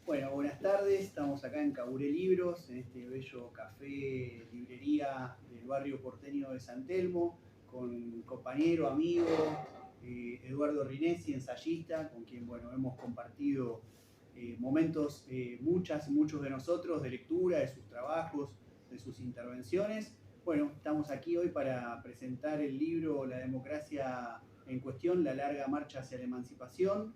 Bueno, buenas tardes. Estamos acá en Caburé Libros, en este bello café, librería del barrio porteño de San Telmo, con un compañero, amigo, Eduardo Rinesi, ensayista, con quien bueno, hemos compartido momentos, muchos de nosotros, de lectura, de sus trabajos, de sus intervenciones. Bueno, estamos aquí hoy para presentar el libro La democracia en cuestión, la larga marcha hacia la emancipación,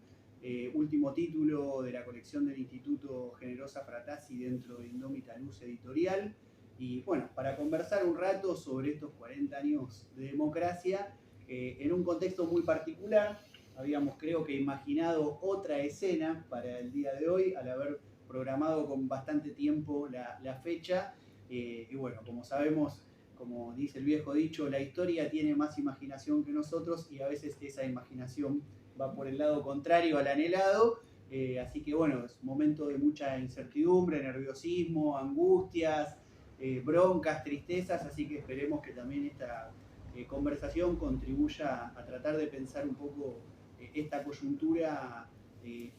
último título de la colección del Instituto Generosa Fratasi dentro de Indómita Luz Editorial. Y bueno, para conversar un rato sobre estos 40 años de democracia, en un contexto muy particular, habíamos creo que imaginado otra escena para el día de hoy, al haber programado con bastante tiempo la fecha. Y bueno, como sabemos, como dice el viejo dicho, la historia tiene más imaginación que nosotros y a veces esa imaginación va por el lado contrario al anhelado. Así que bueno, es un momento de mucha incertidumbre, nerviosismo, angustias, broncas, tristezas, así que esperemos que también esta conversación contribuya a tratar de pensar un poco esta coyuntura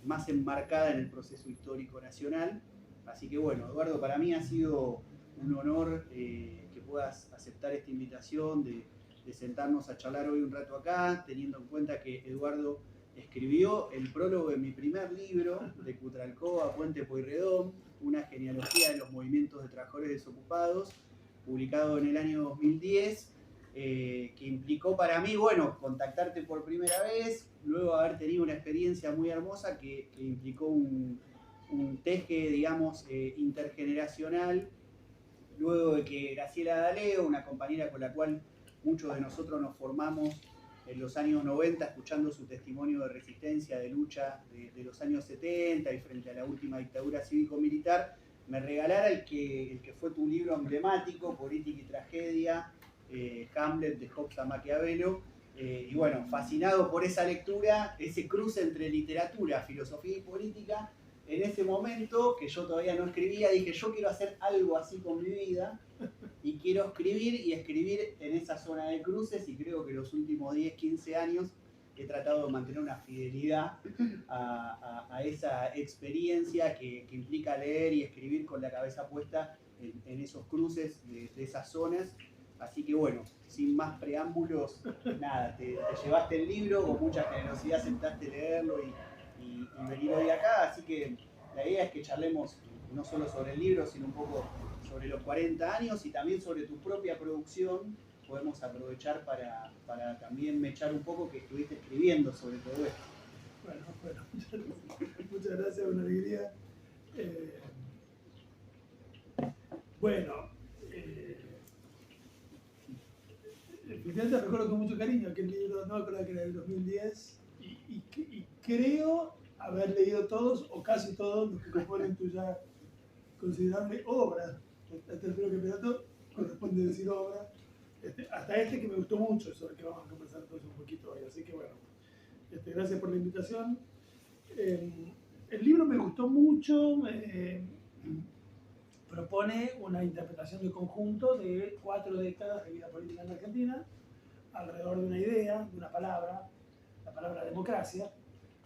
más enmarcada en el proceso histórico nacional. Así que bueno, Eduardo, para mí ha sido un honor que puedas aceptar esta invitación de sentarnos a charlar hoy un rato acá, teniendo en cuenta que Eduardo escribió el prólogo de mi primer libro, de Cutralcó a Puente Pueyrredón, una genealogía de los movimientos de trabajadores desocupados, publicado en el año 2010, que implicó para mí, bueno, contactarte por primera vez, luego haber tenido una experiencia muy hermosa que implicó un teje, digamos, intergeneracional, luego de que Graciela D'Aleo, una compañera con la cual muchos de nosotros nos formamos en los años 90, escuchando su testimonio de resistencia, de lucha de los años 70 y frente a la última dictadura cívico-militar, me regalara el que fue tu libro emblemático, Política y Tragedia, Hamlet, de Hobbes a Maquiavelo. Y bueno, fascinado por esa lectura, ese cruce entre literatura, filosofía y política, en ese momento, que yo todavía no escribía, dije, yo quiero hacer algo así con mi vida y quiero escribir y escribir en esa zona de cruces, y creo que los últimos 10, 15 años he tratado de mantener una fidelidad a esa experiencia que implica leer y escribir con la cabeza puesta en esos cruces de esas zonas. Así que bueno, sin más preámbulos, nada, te llevaste el libro, con mucha generosidad aceptaste leerlo y venir hoy acá, así que la idea es que charlemos no solo sobre el libro, sino un poco sobre los 40 años y también sobre tu propia producción. Podemos aprovechar para también mechar un poco que estuviste escribiendo sobre todo esto. Bueno, muchas gracias, una alegría. Bueno, efectivamente recuerdo con mucho cariño aquel libro, no me acuerdo que era del 2010, y creo haber leído todos o casi todos los que componen tu ya considerable obra. Hasta el primero campeonato corresponde decir obra. Hasta este que me gustó mucho, sobre el que vamos a conversar todos un poquito hoy. Así que bueno, gracias por la invitación. El libro me gustó mucho. Propone una interpretación de conjunto de 4 décadas de vida política en la Argentina alrededor de una idea, de una palabra, la palabra democracia,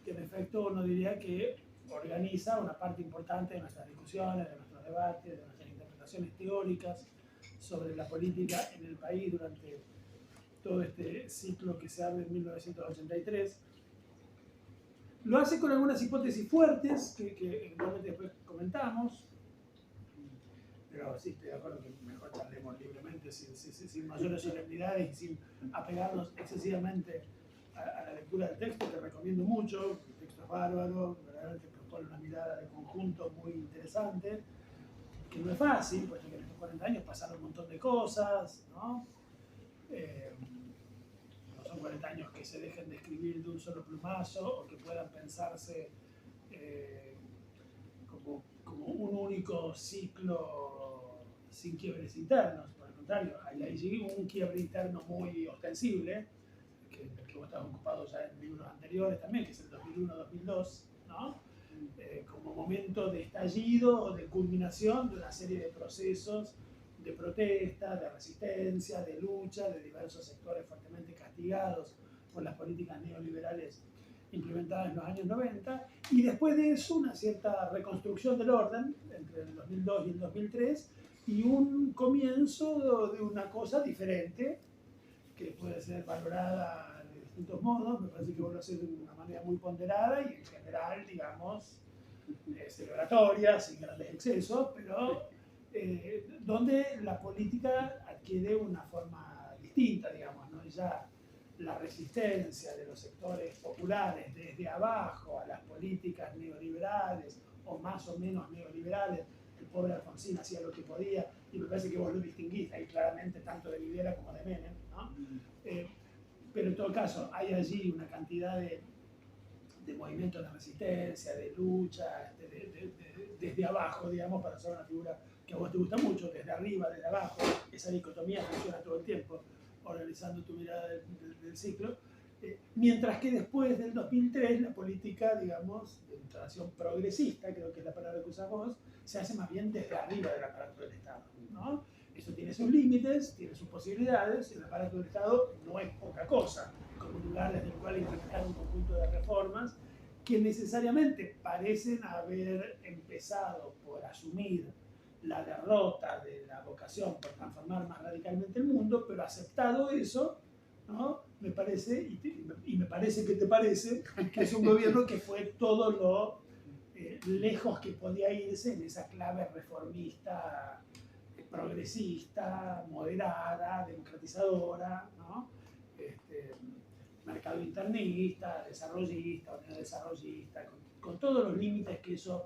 que en efecto uno diría que organiza una parte importante de nuestras discusiones, de nuestros debates, de nuestras interpretaciones teóricas sobre la política en el país durante todo este ciclo que se abre en 1983. Lo hace con algunas hipótesis fuertes que eventualmente después comentamos, pero sí estoy de acuerdo que mejor charlemos libremente, sin mayores solemnidades y sin apegarnos excesivamente a la lectura del texto. Te recomiendo mucho, el texto es bárbaro, verdaderamente propone una mirada de conjunto muy interesante, que no es fácil, puesto que en estos 40 años pasaron un montón de cosas, ¿no? No son 40 años que se dejen de escribir de un solo plumazo o que puedan pensarse como un único ciclo sin quiebres internos. Por el contrario, hay allí un quiebre interno muy ostensible, que vos estabas ocupado ya en libros anteriores también, que es el 2001-2002, ¿no? Como momento de estallido o de culminación de una serie de procesos de protesta, de resistencia, de lucha de diversos sectores fuertemente castigados por las políticas neoliberales implementada en los años 90, y después de eso una cierta reconstrucción del orden entre el 2002 y el 2003, y un comienzo de una cosa diferente que puede ser valorada de distintos modos. Me parece que vuelve a ser de una manera muy ponderada y en general, digamos, celebratoria, sin grandes excesos, pero donde la política adquiere una forma distinta, digamos, ¿no? Ya la resistencia de los sectores populares desde abajo a las políticas neoliberales o más o menos neoliberales. El pobre Alfonsín hacía lo que podía, y me parece que vos lo distinguís ahí claramente tanto de Videla como de Menem, ¿no? Pero en todo caso hay allí una cantidad de movimientos de resistencia, de lucha, desde abajo, digamos, para hacer una figura que a vos te gusta mucho, desde arriba, desde abajo. Esa dicotomía funciona todo el tiempo, organizando tu mirada del ciclo. Mientras que después del 2003 la política, digamos, de instalación progresista, creo que es la palabra que usas vos, se hace más bien desde arriba del aparato del Estado, ¿no? Eso tiene sus límites, tiene sus posibilidades, y el aparato del Estado no es poca cosa, como un lugar desde el cual implementar un conjunto de reformas que necesariamente parecen haber empezado por asumir la derrota de la vocación por transformar más radicalmente el mundo, pero aceptado eso, ¿no? Me parece, y me parece que te parece, que es un gobierno que fue todo lo lejos que podía irse en esa clave reformista, progresista, moderada, democratizadora, ¿no? Mercado internista, desarrollista, unión desarrollista, con todos los límites que eso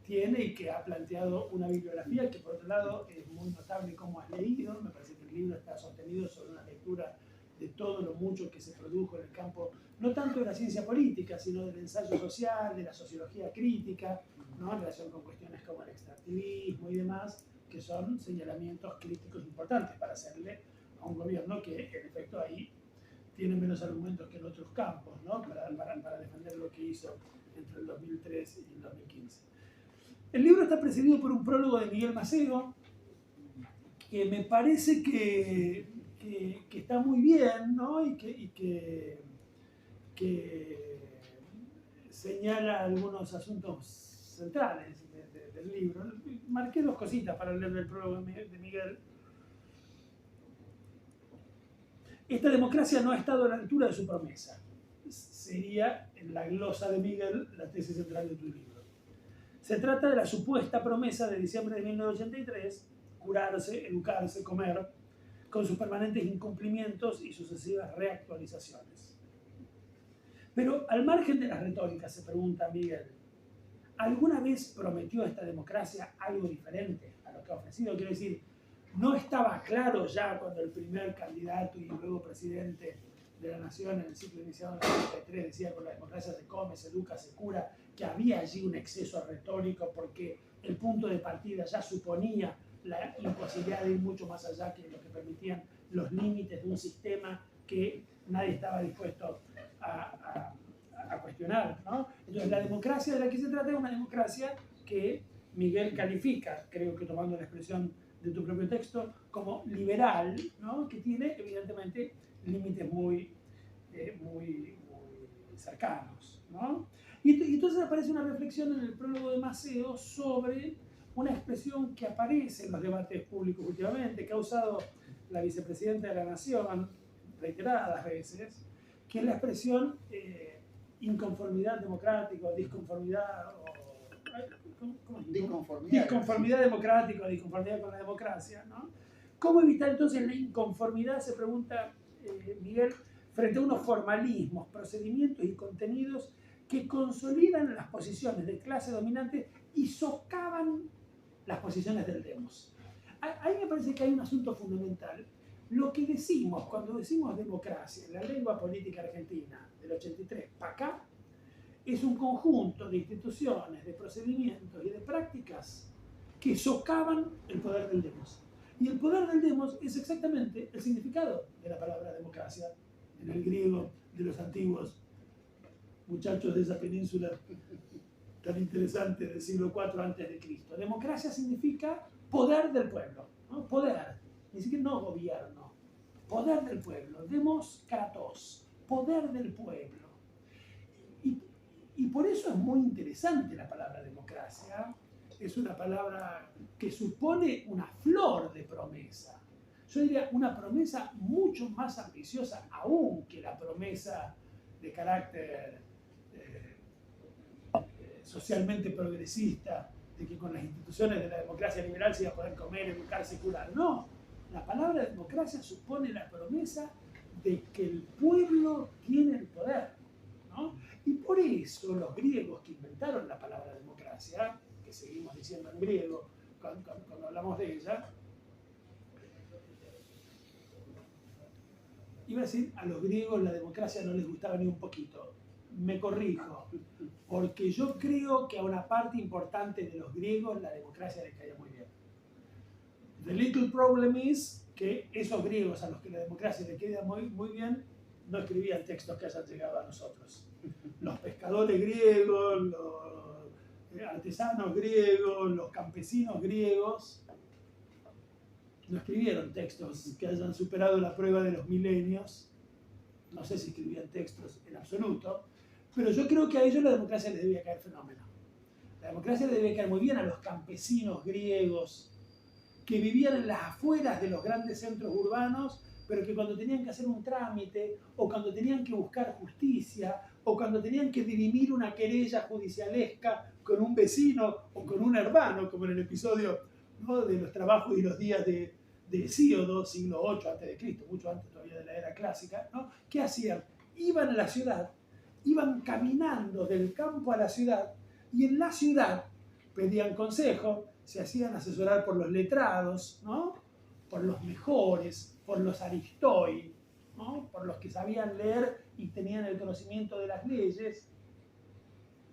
tiene, y que ha planteado una bibliografía que por otro lado es muy notable como has leído. Me parece que el libro está sostenido sobre una lectura de todo lo mucho que se produjo en el campo, no tanto de la ciencia política, sino del ensayo social, de la sociología crítica, ¿no? En relación con cuestiones como el extractivismo y demás, que son señalamientos críticos importantes para hacerle a un gobierno que en efecto ahí tiene menos argumentos que en otros campos, ¿no? para defender lo que hizo entre el 2003 y el 2015. El libro está precedido por un prólogo de Miguel Macedo, que me parece que está muy bien, ¿no? y que señala algunos asuntos centrales del libro. Marqué dos cositas para leer del prólogo de Miguel. Esta democracia no ha estado a la altura de su promesa. Sería, en la glosa de Miguel, la tesis central de tu libro. Se trata de la supuesta promesa de diciembre de 1983, curarse, educarse, comer, con sus permanentes incumplimientos y sucesivas reactualizaciones. Pero al margen de las retóricas, se pregunta Miguel, ¿alguna vez prometió esta democracia algo diferente a lo que ha ofrecido? Quiero decir, ¿no estaba claro ya cuando el primer candidato y luego presidente de la nación en el ciclo iniciado en el 93 decía: con la democracia se come, se educa, se cura, que había allí un exceso retórico porque el punto de partida ya suponía la imposibilidad de ir mucho más allá que lo que permitían los límites de un sistema que nadie estaba dispuesto a cuestionar, ¿no? Entonces la democracia de la que se trata es una democracia que Miguel califica, creo que tomando la expresión de tu propio texto, como liberal, ¿no? Que tiene evidentemente límites muy cercanos, ¿no? Y entonces aparece una reflexión en el prólogo de Maceo sobre una expresión que aparece en los debates públicos últimamente, que ha usado la vicepresidenta de la Nación reiteradas veces, que es la expresión inconformidad democrática, o disconformidad, ¿cómo es? Disconformidad democrática o disconformidad con la democracia, ¿no? ¿Cómo evitar entonces la inconformidad, se pregunta Miguel, frente a unos formalismos, procedimientos y contenidos que consolidan las posiciones de clase dominante y socavan las posiciones del demos? Ahí me parece que hay un asunto fundamental. Lo que decimos cuando decimos democracia en la lengua política argentina del 83 para acá es un conjunto de instituciones, de procedimientos y de prácticas que socavan el poder del demos. Y el poder del demos es exactamente el significado de la palabra democracia en el griego de los antiguos muchachos de esa península tan interesante del siglo IV a.C. Democracia significa poder del pueblo, ¿no? Poder, ni siquiera no gobierno, poder del pueblo, demos kratos, poder del pueblo. Y Y por eso es muy interesante la palabra democracia. Es una palabra que supone una flor de promesa. Yo diría una promesa mucho más ambiciosa aún que la promesa de carácter socialmente progresista, de que con las instituciones de la democracia liberal se iba a poder comer, educarse, curar. No, la palabra democracia supone la promesa de que el pueblo tiene el poder, ¿no? Y por eso los griegos que inventaron la palabra democracia, que seguimos diciendo en griego cuando hablamos de ella, iba a decir, a los griegos la democracia no les gustaba ni un poquito. Me corrijo, porque yo creo que a una parte importante de los griegos la democracia les caía muy bien. The little problem is que esos griegos a los que la democracia les caía muy bien no escribían textos que hayan llegado a nosotros. Los pescadores griegos, los artesanos griegos, los campesinos griegos no escribieron textos que hayan superado la prueba de los milenios. No sé si escribían textos en absoluto, pero yo creo que a ellos la democracia les debía caer fenómeno. La democracia les debía caer muy bien a los campesinos griegos que vivían en las afueras de los grandes centros urbanos, pero que cuando tenían que hacer un trámite, o cuando tenían que buscar justicia, o cuando tenían que dirimir una querella judicialesca con un vecino o con un hermano, como en el episodio, ¿no?, de los trabajos y los días de Hesíodo, siglo VIII a.C., mucho antes todavía de la era clásica, ¿no? ¿Qué hacían? Iban a la ciudad, iban caminando del campo a la ciudad, y en la ciudad pedían consejo, se hacían asesorar por los letrados, ¿no?, por los mejores, por los aristoi, ¿no?, por los que sabían leer y tenían el conocimiento de las leyes.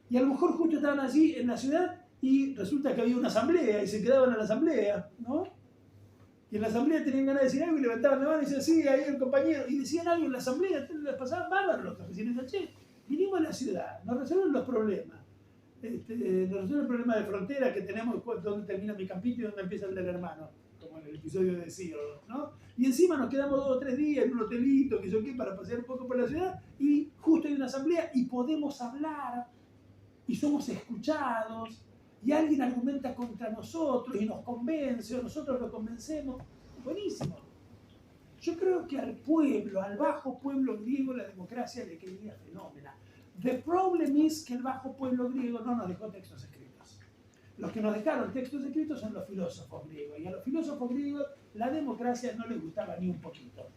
Y a lo mejor justo estaban allí en la ciudad y resulta que había una asamblea y se quedaban en la asamblea, ¿no? Y en la asamblea tenían ganas de decir algo y levantaban la mano y decían, sí, ahí el compañero. Y decían algo en la asamblea, les pasaban bárbaros los campesinos. Decían, che, vinimos a la ciudad, nos resuelven los problemas. Nos resuelven el problema de frontera que tenemos, dónde termina mi campito y dónde empieza el del hermano, como en el episodio de Hesíodo, ¿no? Y encima nos quedamos 2 o 3 días en un hotelito, que yo qué, para pasear un poco por la ciudad, y justo hay una asamblea y podemos hablar, y somos escuchados, y alguien argumenta contra nosotros y nos convence, o nosotros lo convencemos. Buenísimo. Yo creo que al pueblo, al bajo pueblo griego, la democracia le caería fenómena. The problem is que el bajo pueblo griego no nos dejó textos escritos. Los que nos dejaron textos escritos son los filósofos griegos, y a los filósofos griegos la democracia no les gustaba ni un poquito.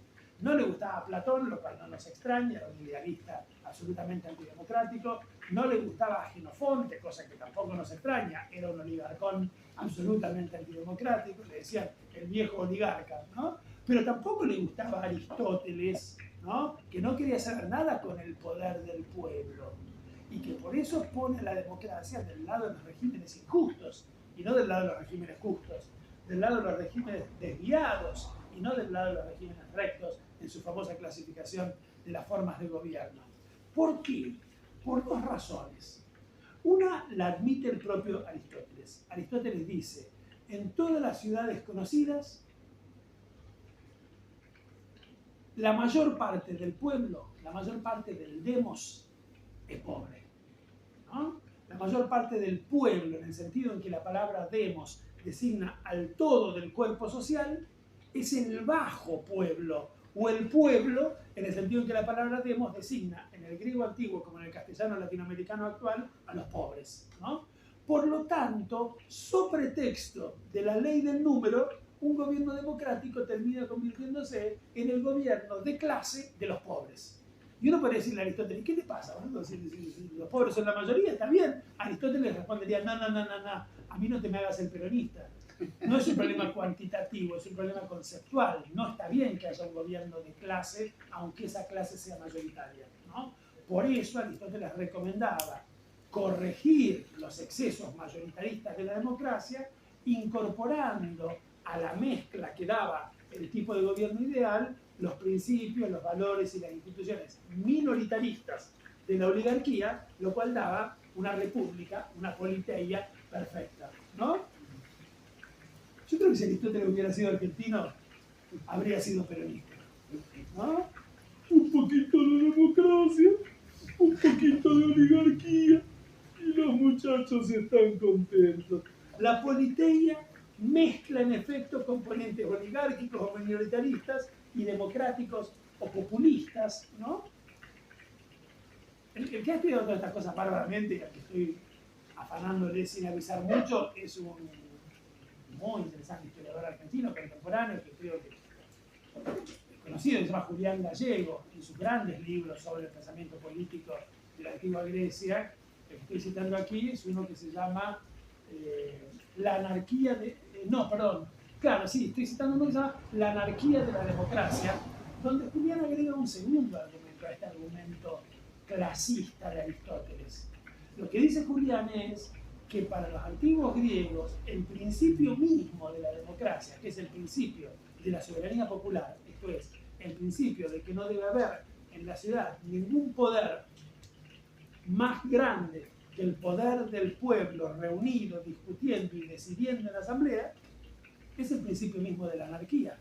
No le gustaba a Platón, lo cual no nos extraña, era un idealista absolutamente antidemocrático. No le gustaba a Jenofonte, cosa que tampoco nos extraña, era un oligarcón absolutamente antidemocrático, le decían el viejo oligarca, ¿no? Pero tampoco le gustaba a Aristóteles, ¿no?, que no quería saber nada con el poder del pueblo, y que por eso pone la democracia del lado de los regímenes injustos, y no del lado de los regímenes justos, del lado de los regímenes desviados, y no del lado de los regímenes rectos, en su famosa clasificación de las formas de gobierno. ¿Por qué? Por 2 razones. Una la admite el propio Aristóteles. Aristóteles dice, en todas las ciudades conocidas, la mayor parte del pueblo, la mayor parte del demos es pobre, ¿no? La mayor parte del pueblo, en el sentido en que la palabra demos designa al todo del cuerpo social, es el bajo pueblo, o el pueblo, en el sentido en que la palabra demos designa, en el griego antiguo como en el castellano latinoamericano actual, a los pobres, ¿no? Por lo tanto, sobre texto de la ley del número, un gobierno democrático termina convirtiéndose en el gobierno de clase de los pobres. Y uno podría decirle a Aristóteles, ¿qué te pasa? ¿No? Si los pobres son la mayoría, está bien. Aristóteles respondería, no, a mí no te me hagas el peronista. No es un problema cuantitativo, es un problema conceptual. No está bien que haya un gobierno de clase, aunque esa clase sea mayoritaria, ¿no? Por eso Aristóteles recomendaba corregir los excesos mayoritaristas de la democracia, incorporando a la mezcla que daba el tipo de gobierno ideal los principios, los valores y las instituciones minoritaristas de la oligarquía, lo cual daba una república, una politeia perfecta, ¿no? Yo creo que si Aristóteles hubiera sido argentino, habría sido peronista, ¿no? Un poquito de democracia, un poquito de oligarquía y los muchachos están contentos. La politeia mezcla en efecto componentes oligárquicos o minoritaristas y democráticos o populistas, ¿no? El que ha estudiado todas estas cosas bárbaramente y al que estoy afanándole sin avisar mucho es un muy interesante historiador argentino contemporáneo que creo que es conocido, se llama Julián Gallego, en sus grandes libros sobre el pensamiento político de la antigua Grecia. El que estoy citando aquí es uno que se llama La anarquía de... claro, sí, estoy citando uno que se llama La anarquía de la democracia, donde Julián agrega un segundo argumento a este argumento clasista de Aristóteles. Lo que dice Julián es que para los antiguos griegos el principio mismo de la democracia, que es el principio de la soberanía popular, esto es, el principio de que no debe haber en la ciudad ningún poder más grande que el poder del pueblo reunido, discutiendo y decidiendo en la asamblea, es el principio mismo de la anarquía.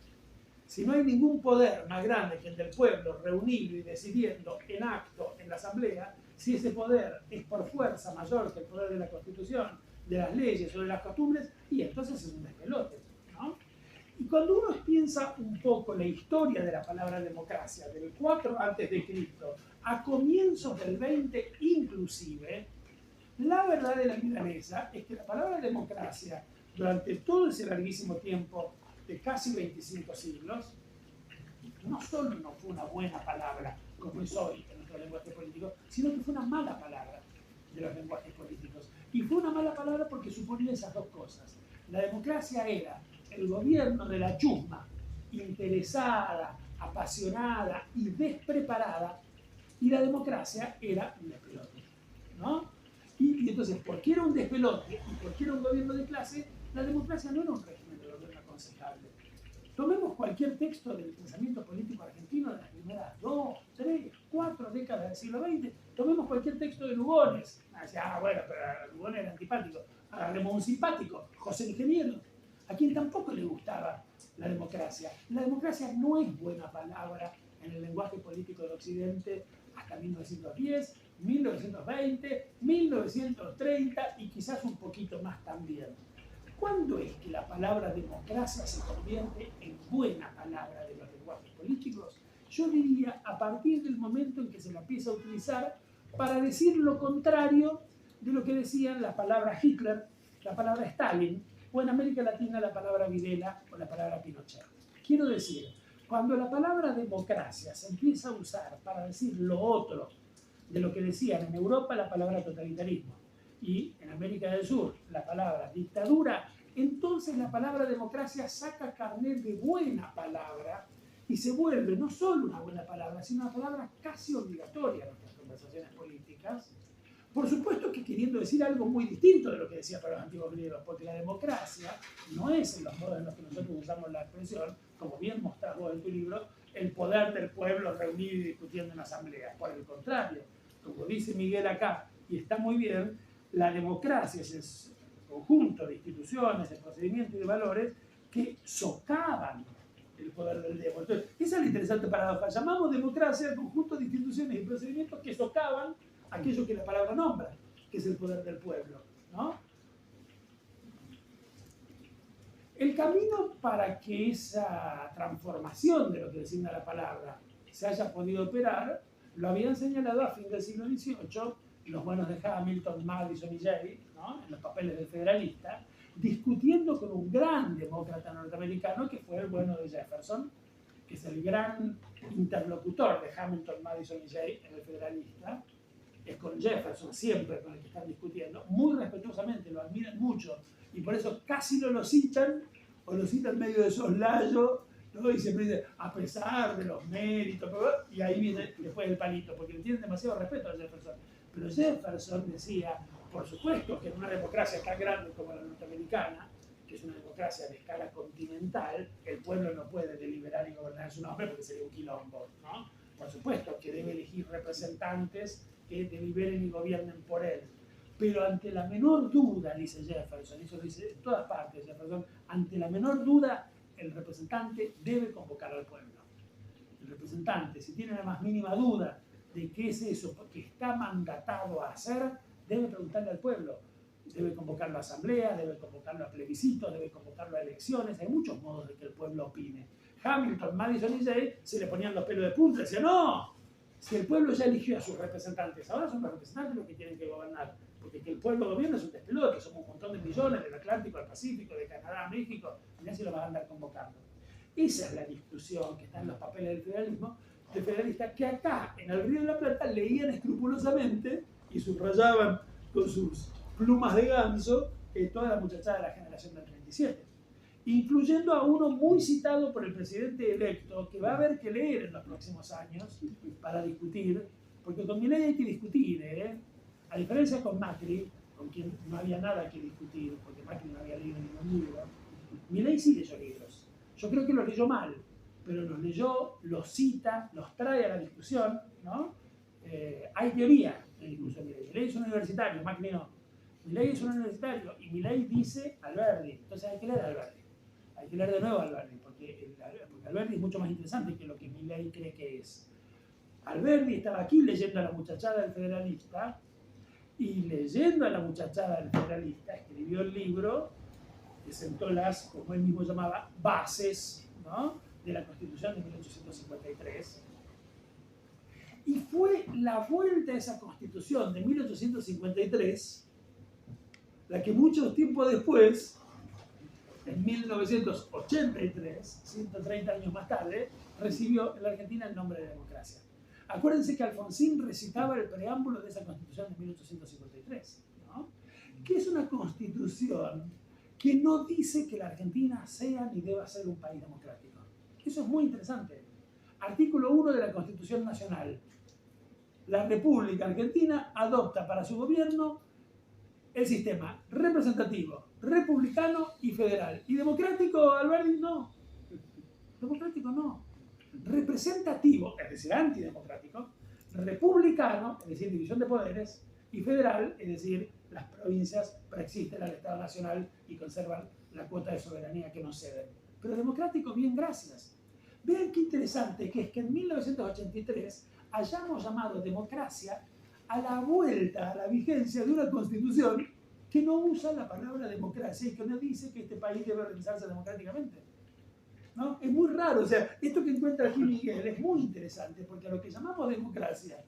Si no hay ningún poder más grande que el del pueblo reunido y decidiendo en acto en la asamblea, si ese poder es por fuerza mayor que el poder de la Constitución, de las leyes o de las costumbres, y entonces es un despelote, ¿no? Y cuando uno piensa un poco la historia de la palabra democracia, del 4 a.C. a comienzos del 20 inclusive, la verdad de la milanesa es que la palabra democracia, durante todo ese larguísimo tiempo de casi 25 siglos, no solo no fue una buena palabra, como es hoy en nuestro lenguaje político, sino que fue una mala palabra de los lenguajes políticos. Y fue una mala palabra porque suponía esas dos cosas. La democracia era el gobierno de la chusma, interesada, apasionada y despreparada, y la democracia era un despelote, ¿no? Y entonces, porque era un despelote y porque era un gobierno de clase, la democracia no era un régimen de gobierno aconsejable. Tomemos cualquier texto del pensamiento político argentino de las primeras 2, 3, 4 décadas del siglo XX. Tomemos cualquier texto de Lugones. Bueno, pero Lugones era antipático. Agarremos un simpático, José Ingeniero, a quien tampoco le gustaba la democracia. La democracia no es buena palabra en el lenguaje político del Occidente hasta 1910, 1920, 1930 y quizás un poquito más también. ¿Cuándo es que la palabra democracia se convierte en buena palabra de los lenguajes políticos? Yo diría a partir del momento en que se la empieza a utilizar para decir lo contrario de lo que decían la palabra Hitler, la palabra Stalin, o en América Latina la palabra Videla o la palabra Pinochet. Quiero decir, cuando la palabra democracia se empieza a usar para decir lo otro de lo que decían en Europa la palabra totalitarismo, y en América del Sur la palabra dictadura, entonces la palabra democracia saca carnet de buena palabra y se vuelve no solo una buena palabra, sino una palabra casi obligatoria en nuestras conversaciones políticas. Por supuesto que queriendo decir algo muy distinto de lo que decía para los antiguos griegos, porque la democracia no es en los modos en los que nosotros usamos la expresión, como bien mostrás vos en tu libro, el poder del pueblo reunido y discutiendo en asamblea. Por el contrario, como dice Miguel acá, y está muy bien, la democracia es el conjunto de instituciones, de procedimientos y de valores que socavan el poder del demo. Entonces, esa es la interesante paradoja. Llamamos democracia al conjunto de instituciones y procedimientos que socavan aquello que la palabra nombra, que es el poder del pueblo, ¿no? El camino para que esa transformación de lo que designa la palabra se haya podido operar, lo habían señalado a fin del siglo XVIII los buenos de Hamilton, Madison y Jay, ¿no? En los papeles del Federalista, discutiendo con un gran demócrata norteamericano que fue el bueno de Jefferson, que es el gran interlocutor de Hamilton, Madison y Jay en el Federalista. Es con Jefferson siempre con el que están discutiendo, muy respetuosamente, lo admiran mucho y por eso casi no lo citan o lo citan medio de soslayo, ¿no? Y siempre dicen a pesar de los méritos, y ahí viene después el palito, porque le tienen demasiado respeto a Jefferson. Pero Jefferson decía, por supuesto que en una democracia tan grande como la norteamericana, que es una democracia de escala continental, el pueblo no puede deliberar y gobernar su nombre porque sería un quilombo, ¿no? Por supuesto que debe elegir representantes que deliberen y gobiernen por él. Pero ante la menor duda, dice Jefferson, eso lo dice en todas partes Jefferson, ante la menor duda, el representante debe convocar al pueblo. El representante, si tiene la más mínima duda de qué es eso que está mandatado a hacer, debe preguntarle al pueblo. Debe convocarlo a asamblea, debe convocarlo a plebiscitos, debe convocarlo a elecciones. Hay muchos modos de que el pueblo opine. Hamilton, Madison y Jay se le ponían los pelos de punta y decían, no, si el pueblo ya eligió a sus representantes, ahora son los representantes los que tienen que gobernar. Porque que el pueblo gobierne es un despelote, somos un montón de millones del Atlántico al Pacífico, de Canadá a México, y así lo van a andar convocando. Esa es la discusión que está en los papeles del federalismo, de federalista, que acá, en el Río de la Plata, leían escrupulosamente y subrayaban con sus plumas de ganso toda la muchachada de la generación del 37. Incluyendo a uno muy citado por el presidente electo, que va a haber que leer en los próximos años para discutir, porque con Milei hay que discutir, a diferencia con Macri, con quien no había nada que discutir, porque Macri no había leído ningún libro. Milei sí leyó libros. Yo creo que los leyó mal, pero los leyó, los cita, los trae a la discusión, ¿no? Hay teoría en el discurso de Milei. Milei es un universitario, Macri no. Milei es un universitario y Milei dice Alberdi. Entonces hay que leer a Alberdi. Hay que leer de nuevo a Alberdi, porque Alberdi es mucho más interesante que lo que Milei cree que es. Alberdi estaba aquí leyendo a la muchachada del federalista, y leyendo a la muchachada del federalista escribió el libro que sentó las, como él mismo llamaba, bases, ¿no?, de la Constitución de 1853. Y fue la vuelta a esa Constitución de 1853 la que mucho tiempo después, en 1983, 130 años más tarde, recibió en la Argentina el nombre de democracia. Acuérdense que Alfonsín recitaba el preámbulo de esa Constitución de 1853, ¿no?, que es una constitución que no dice que la Argentina sea ni deba ser un país democrático. Eso es muy interesante. Artículo 1 de la Constitución Nacional. La República Argentina adopta para su gobierno el sistema representativo, republicano y federal. ¿Y democrático, Alberti? No. Democrático no. Representativo, es decir, antidemocrático, republicano, es decir, división de poderes, y federal, es decir, las provincias preexisten al Estado Nacional y conservan la cuota de soberanía que nos ceden. Pero democrático, bien, gracias. Vean qué interesante que es que en 1983 hayamos llamado democracia a la vuelta a la vigencia de una constitución que no usa la palabra democracia y que no dice que este país debe organizarse democráticamente, ¿no? Es muy raro. O sea, esto que encuentra aquí Miguel es muy interesante, porque a lo que llamamos democracia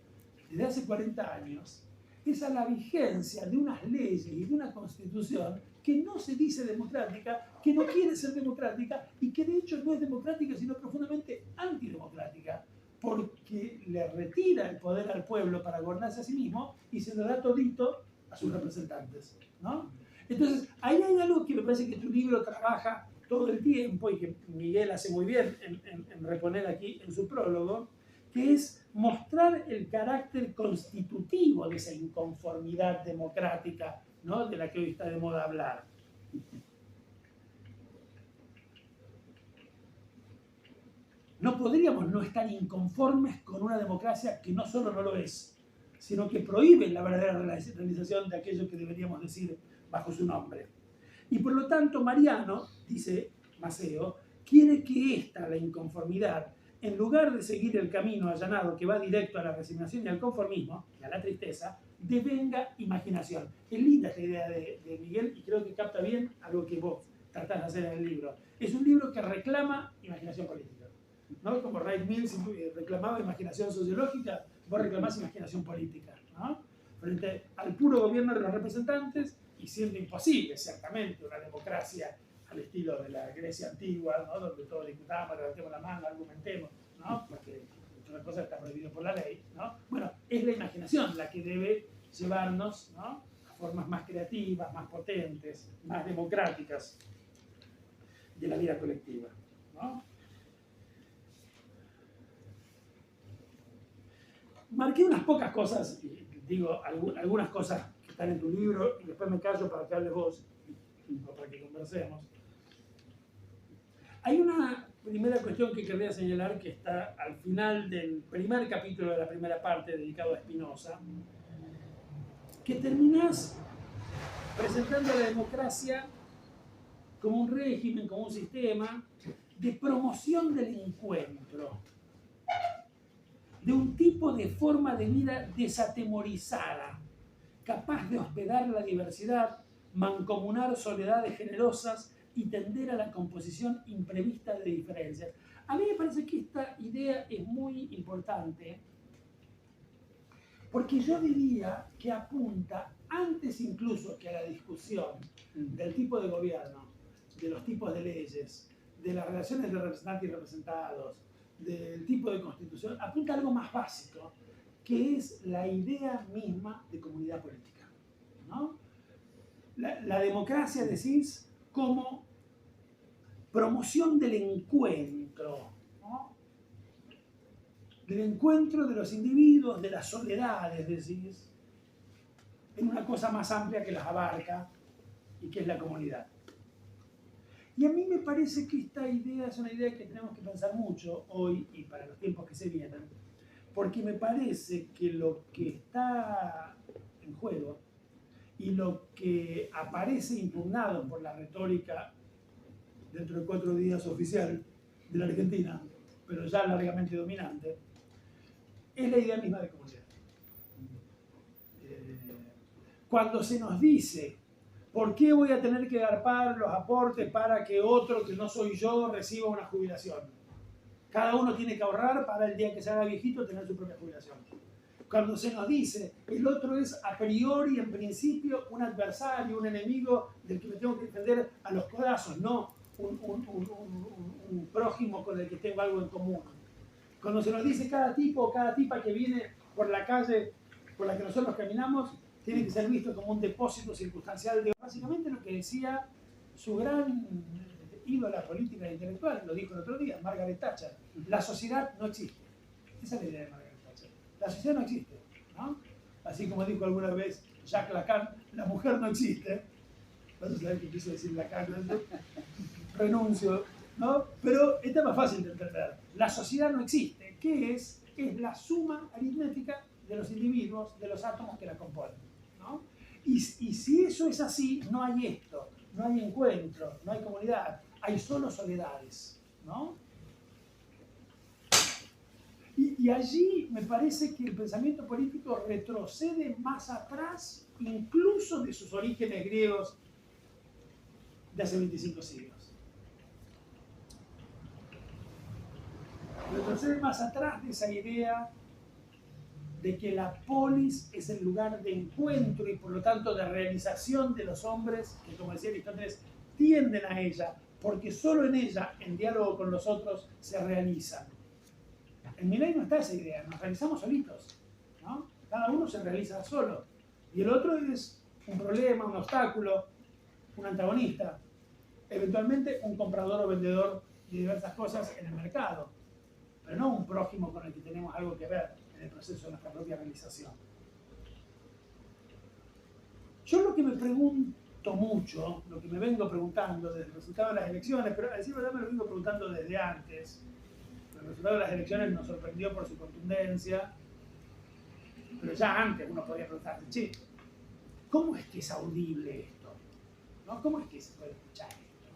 desde hace 40 años es a la vigencia de unas leyes y de una constitución que no se dice democrática, que no quiere ser democrática y que de hecho no es democrática sino profundamente antidemocrática, porque le retira el poder al pueblo para gobernarse a sí mismo y se lo da todito a sus representantes, ¿no? Entonces, ahí hay algo que me parece que tu libro trabaja todo el tiempo y que Miguel hace muy bien en reponer aquí en su prólogo, que es mostrar el carácter constitutivo de esa inconformidad democrática, ¿no?, de la que hoy está de moda hablar. No podríamos no estar inconformes con una democracia que no solo no lo es, sino que prohíbe la verdadera realización de aquello que deberíamos decir bajo su nombre. Y por lo tanto, Mariano, dice Maceo, quiere que esta, la inconformidad, en lugar de seguir el camino allanado que va directo a la resignación y al conformismo, y a la tristeza, devenga imaginación. Es linda esta idea de Miguel y creo que capta bien algo que vos tratás de hacer en el libro. Es un libro que reclama imaginación política, ¿no? Como Wright Mills reclamaba imaginación sociológica, vos reclamás imaginación política, ¿no?, frente al puro gobierno de los representantes, y siendo imposible, ciertamente, una democracia al estilo de la Grecia antigua, ¿no?, donde todos discutamos, levantemos la mano, argumentemos, ¿no?, porque una cosa está prohibida por la ley, ¿no? Bueno, es la imaginación la que debe llevarnos, ¿no?, a formas más creativas, más potentes, más democráticas de la vida colectiva, ¿no? Marqué unas pocas cosas, y digo algunas cosas que están en tu libro, y después me callo para que hables vos, o para que conversemos. Hay una primera cuestión que querría señalar que está al final del primer capítulo de la primera parte dedicado a Spinoza, que terminás presentando a la democracia como un régimen, como un sistema de promoción del encuentro. de un tipo de forma de vida desatemorizada, capaz de hospedar la diversidad, mancomunar soledades generosas y tender a la composición imprevista de diferencias. A mí me parece que esta idea es muy importante, porque yo diría que apunta, antes incluso que a la discusión del tipo de gobierno, de los tipos de leyes, de las relaciones de representantes y representados, del tipo de constitución, apunta a algo más básico, que es la idea misma de comunidad política, ¿no? La democracia, decís, como promoción del encuentro, ¿no? Del encuentro de los individuos, de las soledades, decís, en una cosa más amplia que las abarca y que es la comunidad. Y a mí me parece que esta idea es una idea que tenemos que pensar mucho hoy y para los tiempos que se vienen, porque me parece que lo que está en juego y lo que aparece impugnado por la retórica dentro de 4 días oficial de la Argentina, pero ya largamente dominante, es la idea misma de comunidad. Cuando se nos dice, ¿por qué voy a tener que garpar los aportes para que otro que no soy yo reciba una jubilación? Cada uno tiene que ahorrar para el día que se haga viejito tener su propia jubilación. Cuando se nos dice, el otro es a priori, en principio, un adversario, un enemigo del que me tengo que defender a los codazos, no un prójimo con el que tengo algo en común. Cuando se nos dice cada tipo o cada tipa que viene por la calle por la que nosotros caminamos, tiene que ser visto como un depósito circunstancial de... Básicamente lo que decía su gran ídola política e intelectual, lo dijo el otro día, Margaret Thatcher, la sociedad no existe. Esa es la idea de Margaret Thatcher. La sociedad no existe, ¿no? Así como dijo alguna vez Jacques Lacan, la mujer no existe. Vas a saber qué quiso decir Lacan, ¿no? Renuncio, ¿no? Pero esta es más fácil de entender. La sociedad no existe. ¿Qué es? Es la suma aritmética de los individuos, de los átomos que la componen, ¿no? Y si eso es así, no hay esto, no hay encuentro, no hay comunidad, hay solo soledades, ¿no? Y allí me parece que el pensamiento político retrocede más atrás, incluso de sus orígenes griegos de hace 25 siglos. Retrocede más atrás de esa idea de que la polis es el lugar de encuentro y por lo tanto de realización de los hombres que, como decía Aristóteles, tienden a ella, porque solo en ella, en diálogo con los otros, se realizan. En Milei no está esa idea, nos realizamos solitos, ¿no? Cada uno se realiza solo. Y el otro es un problema, un obstáculo, un antagonista, eventualmente un comprador o vendedor de diversas cosas en el mercado, pero no un prójimo con el que tenemos algo que ver en el proceso de nuestra propia realización. Yo lo que me pregunto mucho, lo que me vengo preguntando desde el resultado de las elecciones, pero a decir verdad me lo vengo preguntando desde antes. El resultado de las elecciones nos sorprendió por su contundencia, pero ya antes uno podía preguntarse, che, ¿cómo es que es audible esto? ¿No? ¿Cómo es que se puede escuchar esto?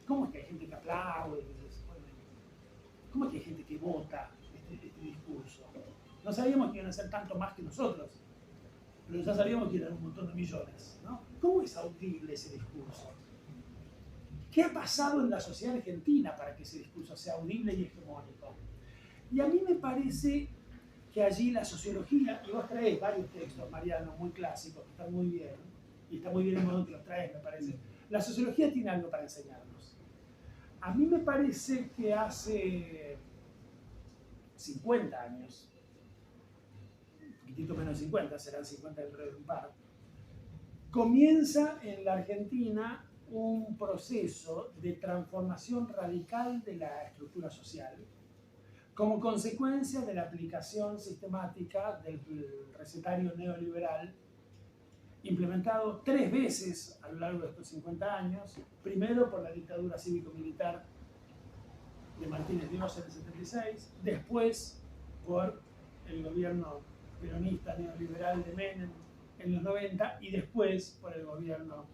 ¿Cómo es que hay gente que aplaude? ¿Cómo es que hay gente que vota este discurso? No sabíamos que iban a ser tanto más que nosotros, pero ya sabíamos que eran un montón de millones, ¿no? ¿Cómo es audible ese discurso? ¿Qué ha pasado en la sociedad argentina para que ese discurso sea audible y hegemónico? Y a mí me parece que allí la sociología, y vos traés varios textos, Mariano, muy clásicos, que están muy bien, y está muy bien el modo en que los traes, me parece. La sociología tiene algo para enseñarnos. A mí me parece que hace 50 años, un poquitito menos de 50, serán 50 dentro de un par, comienza en la Argentina un proceso de transformación radical de la estructura social como consecuencia de la aplicación sistemática del recetario neoliberal implementado 3 veces a lo largo de estos 50 años, primero por la dictadura cívico-militar de Martínez Dios en el 76, después por el gobierno peronista neoliberal de Menem en los 90 y después por el gobierno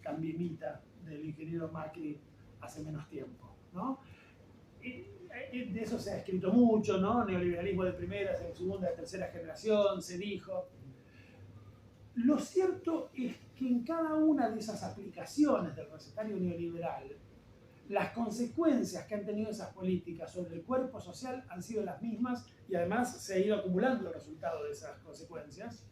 cambiemita del ingeniero Macri hace menos tiempo, ¿no? de eso se ha escrito mucho, ¿no? Neoliberalismo de primera, de segunda, de tercera generación, se dijo. Lo cierto es que en cada una de esas aplicaciones del recetario neoliberal, las consecuencias que han tenido esas políticas sobre el cuerpo social han sido las mismas y además se ha ido acumulando el resultado de esas consecuencias,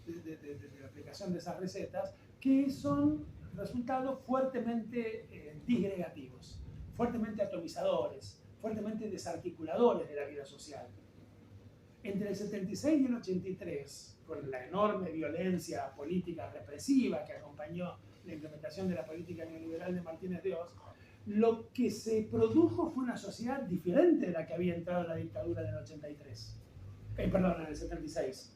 de la aplicación de esas recetas, que son resultados fuertemente disgregativos, fuertemente atomizadores, fuertemente desarticuladores de la vida social. Entre el 76 y el 83, con la enorme violencia política represiva que acompañó la implementación de la política neoliberal de Martínez de Oz, lo que se produjo fue una sociedad diferente de la que había entrado en la dictadura del 83. En el 76.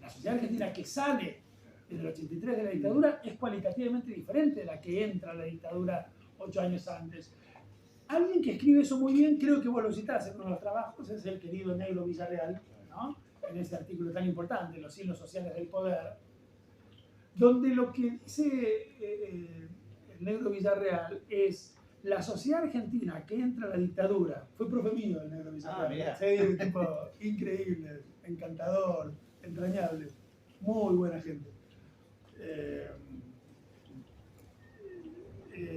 La sociedad argentina que sale en el 83 de la dictadura es cualitativamente diferente de la que entra en la dictadura 8 años antes. Alguien que escribe eso muy bien, creo que vos lo citás en uno de los trabajos, es el querido Negro Villarreal, ¿no? En ese artículo tan importante, Los hilos sociales del poder, donde lo que dice el Negro Villarreal es la sociedad argentina que entra a la dictadura. Fue profe mío el Negro Villarreal. Sí, tipo increíble, encantador, entrañable, muy buena gente.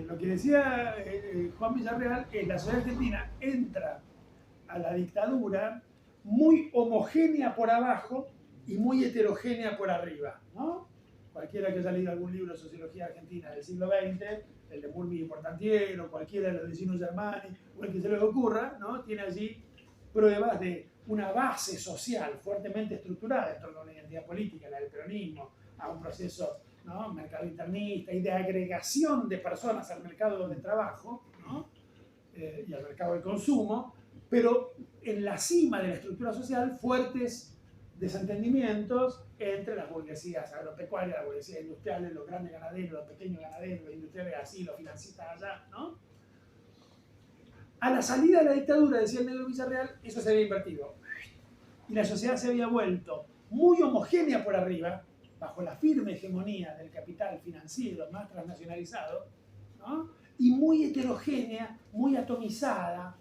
Lo que decía Juan Villarreal es la sociedad argentina entra a la dictadura muy homogénea por abajo y muy heterogénea por arriba, ¿no? Cualquiera que haya leído algún libro de sociología argentina del siglo XX, el de Murmi y Portantiero, cualquiera de los vecinos Germani, o el que se les ocurra, ¿no? Tiene allí pruebas de una base social fuertemente estructurada en torno a una identidad política, la del peronismo, a un proceso, ¿no?, mercado internista y de agregación de personas al mercado de trabajo, ¿no?, y al mercado de consumo, pero en la cima de la estructura social fuertes desentendimientos entre las burguesías agropecuarias, las burguesías industriales, los grandes ganaderos, los pequeños ganaderos, los industriales así, los financistas allá, ¿no? A la salida de la dictadura, decía el Negro Villarreal, eso se había invertido. Y la sociedad se había vuelto muy homogénea por arriba, bajo la firme hegemonía del capital financiero más transnacionalizado, ¿no?, y muy heterogénea, muy atomizada,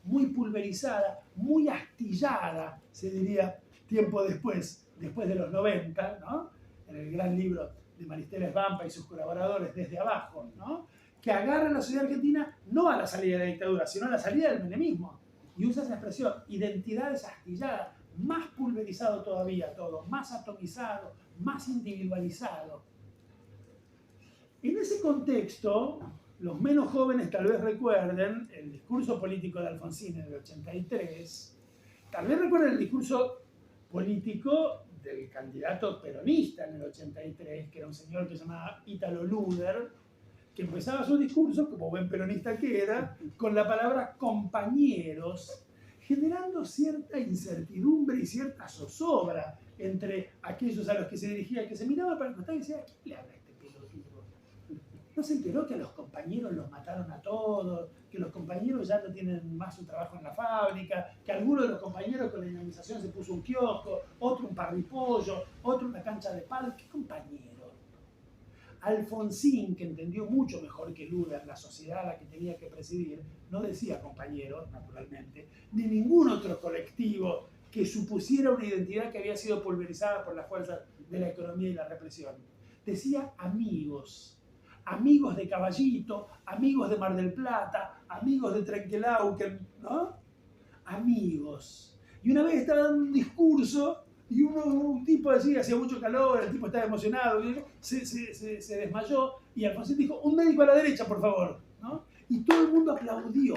muy pulverizada, muy astillada, se diría tiempo después de los 90, ¿no?, en el gran libro de Maristela Svampa y sus colaboradores, Desde Abajo, ¿no?, que agarra a la sociedad argentina no a la salida de la dictadura, sino a la salida del menemismo. Y usa esa expresión, identidades astilladas, más pulverizado todavía todo, más atomizado, más individualizado. En ese contexto, los menos jóvenes tal vez recuerden el discurso político de Alfonsín en el 83, tal vez recuerden el discurso político del candidato peronista en el 83, que era un señor que se llamaba Ítalo Luder, que empezaba su discurso, como buen peronista que era, con la palabra compañeros, generando cierta incertidumbre y cierta zozobra entre aquellos a los que se dirigía, que se miraba para el costado y decía, ¿a quién le habla este pelotudo? ¿No se enteró que a los compañeros los mataron a todos? Que los compañeros ya no tienen más su trabajo en la fábrica, que alguno de los compañeros con la indemnización se puso un kiosco, otro un parripollo, otro una cancha de pádel? ¿Qué compañero? Alfonsín, que entendió mucho mejor que Luder la sociedad a la que tenía que presidir, no decía compañeros, naturalmente, ni ningún otro colectivo que supusiera una identidad que había sido pulverizada por las fuerzas de la economía y la represión. Decía amigos, amigos de Caballito, amigos de Mar del Plata, amigos de Trenquelauquen, ¿no? Amigos. Y una vez estaba dando un discurso y un tipo allí, hacía mucho calor, el tipo estaba emocionado, se desmayó y Alfonsín dijo, un médico a la derecha, por favor, ¿no? Y todo el mundo aplaudió.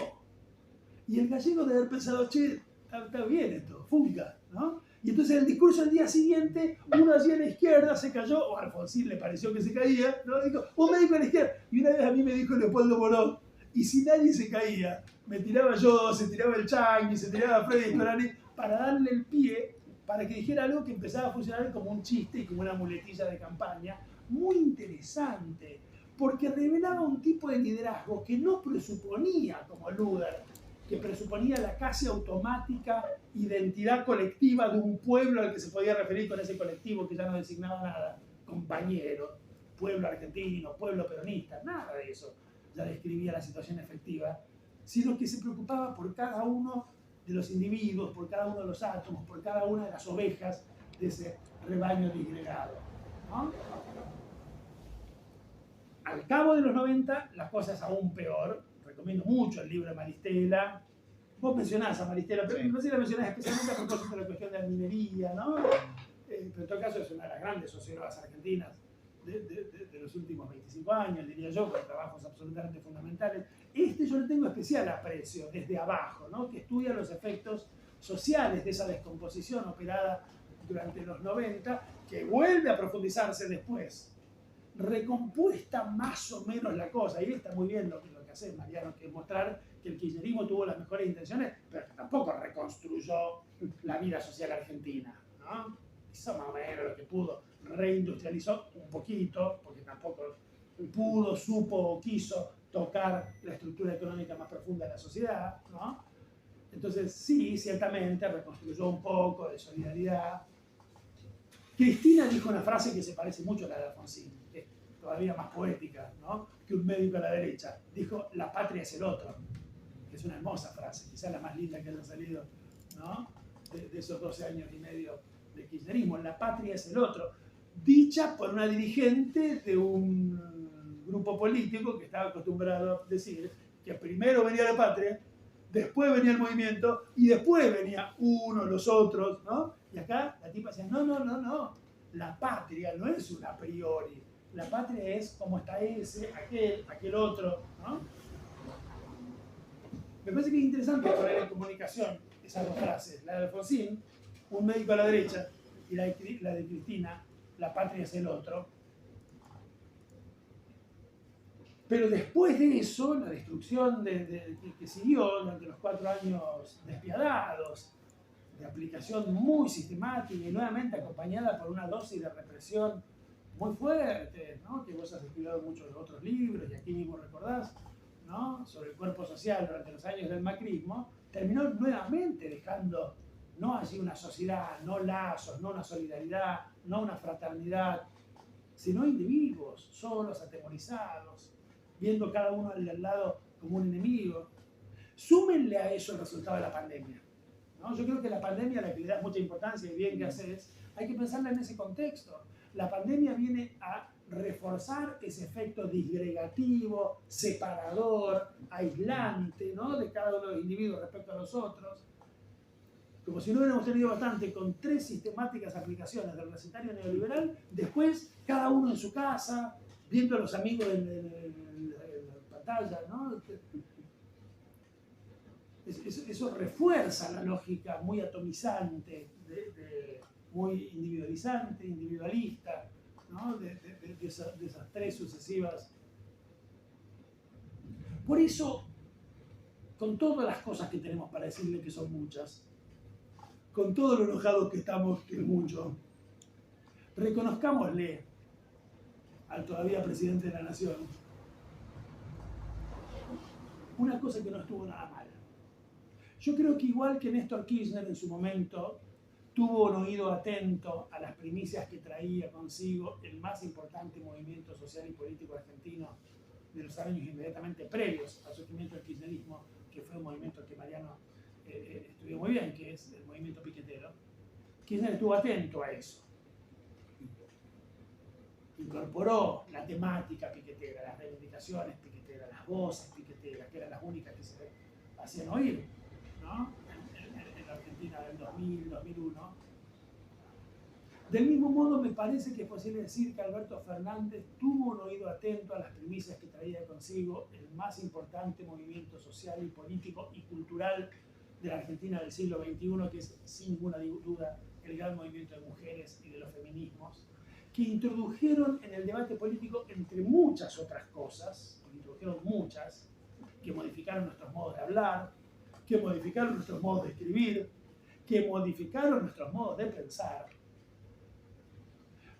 Y el gallego debe haber pensado, che, está bien esto, funca, ¿no? Y entonces el discurso del día siguiente, uno allí a la izquierda se cayó, o a Alfonsín le pareció que se caía, ¿no? Dijo, un médico a la izquierda. Y una vez a mí me dijo Leopoldo Moró, y si nadie se caía, me tiraba yo, se tiraba el Changi, se tiraba Freddy Storani, para darle el pie, para que dijera algo que empezaba a funcionar como un chiste y como una muletilla de campaña, muy interesante, porque revelaba un tipo de liderazgo que no presuponía, como Luder, que presuponía la casi automática identidad colectiva de un pueblo al que se podía referir con ese colectivo que ya no designaba nada, compañero, pueblo argentino, pueblo peronista, nada de eso ya describía la situación efectiva, sino que se preocupaba por cada uno de los individuos, por cada uno de los átomos, por cada una de las ovejas de ese rebaño disgregado, ¿no? Al cabo de los 90, la cosa es aún peor. Recomiendo mucho el libro de Maristela. Vos mencionás a Maristela, pero no sé si la mencionás especialmente a propósito de la cuestión de la minería, ¿no? Pero en todo caso es una de las grandes sociólogas argentinas de los últimos 25 años, diría yo, con trabajos absolutamente fundamentales. Yo le tengo especial aprecio desde abajo, ¿no? Que estudia los efectos sociales de esa descomposición operada durante los 90, que vuelve a profundizarse después. Recompuesta más o menos la cosa, y está muy bien lo que hace Mariano, que es mostrar que el kirchnerismo tuvo las mejores intenciones, pero que tampoco reconstruyó la vida social argentina, ¿no? Hizo más o menos lo que pudo, reindustrializó un poquito, porque tampoco pudo, supo o quiso tocar la estructura económica más profunda de la sociedad, ¿no? Entonces sí, ciertamente reconstruyó un poco de solidaridad. Cristina dijo una frase que se parece mucho a la de Alfonsín, que es todavía más poética, ¿no? Que un médico a la derecha. Dijo, la patria es el otro, que es una hermosa frase, quizás la más linda que haya salido, ¿no? de esos 12 años y medio de kirchnerismo. La patria es el otro, dicha por una dirigente de un grupo político que estaba acostumbrado a decir que primero venía la patria, después venía el movimiento y después venía uno, los otros, ¿no? Y acá la tipa decía, no, la patria no es un a priori, la patria es como está ese, aquel otro, ¿no? Me parece que es interesante poner en comunicación esas dos frases, la de Alfonsín, un médico a la derecha, y la de Cristina, la patria es el otro. Pero después de eso, la destrucción que siguió durante los 4 años despiadados, de aplicación muy sistemática y nuevamente acompañada por una dosis de represión muy fuerte, ¿no? Que vos has estudiado muchos otros libros y aquí mismo recordás, ¿no? Sobre el cuerpo social durante los años del macrismo, terminó nuevamente dejando no allí una sociedad, no lazos, no una solidaridad, no una fraternidad, sino individuos solos, atemorizados, viendo cada uno al lado como un enemigo. Súmenle a eso el resultado de la pandemia, ¿no? Yo creo que la pandemia, a la que le das mucha importancia y bien que haces, hay que pensarla en ese contexto. La pandemia viene a reforzar ese efecto disgregativo, separador, aislante, ¿no? De cada uno de los individuos respecto a los otros. Como si no hubiéramos tenido bastante con 3 sistemáticas aplicaciones del recetario neoliberal, después cada uno en su casa, viendo a los amigos en la pantalla, ¿no? Eso refuerza la lógica muy atomizante, muy individualizante, individualista, ¿no? de esas 3 sucesivas. Por eso, con todas las cosas que tenemos para decirle que son muchas, con todo lo enojados que estamos, que es mucho, reconozcámosle al todavía presidente de la Nación una cosa que no estuvo nada mal. Yo creo que igual que Néstor Kirchner en su momento tuvo un oído atento a las primicias que traía consigo el más importante movimiento social y político argentino de los años inmediatamente previos al surgimiento del kirchnerismo, que fue un movimiento que Mariano estudió muy bien, que es el movimiento piquetero. Kirchner estuvo atento a eso. Incorporó la temática piquetera, las reivindicaciones piqueteras, las voces piqueteras, que eran las únicas que se hacían oír, ¿no? En la Argentina del 2000, 2001. Del mismo modo, me parece que es posible decir que Alberto Fernández tuvo un oído atento a las premisas que traía consigo el más importante movimiento social y político y cultural de la Argentina del siglo XXI, que es sin ninguna duda el gran movimiento de mujeres y de los feminismos, que introdujeron en el debate político, entre muchas otras cosas, introdujeron muchas, que modificaron nuestros modos de hablar, que modificaron nuestros modos de escribir, que modificaron nuestros modos de pensar,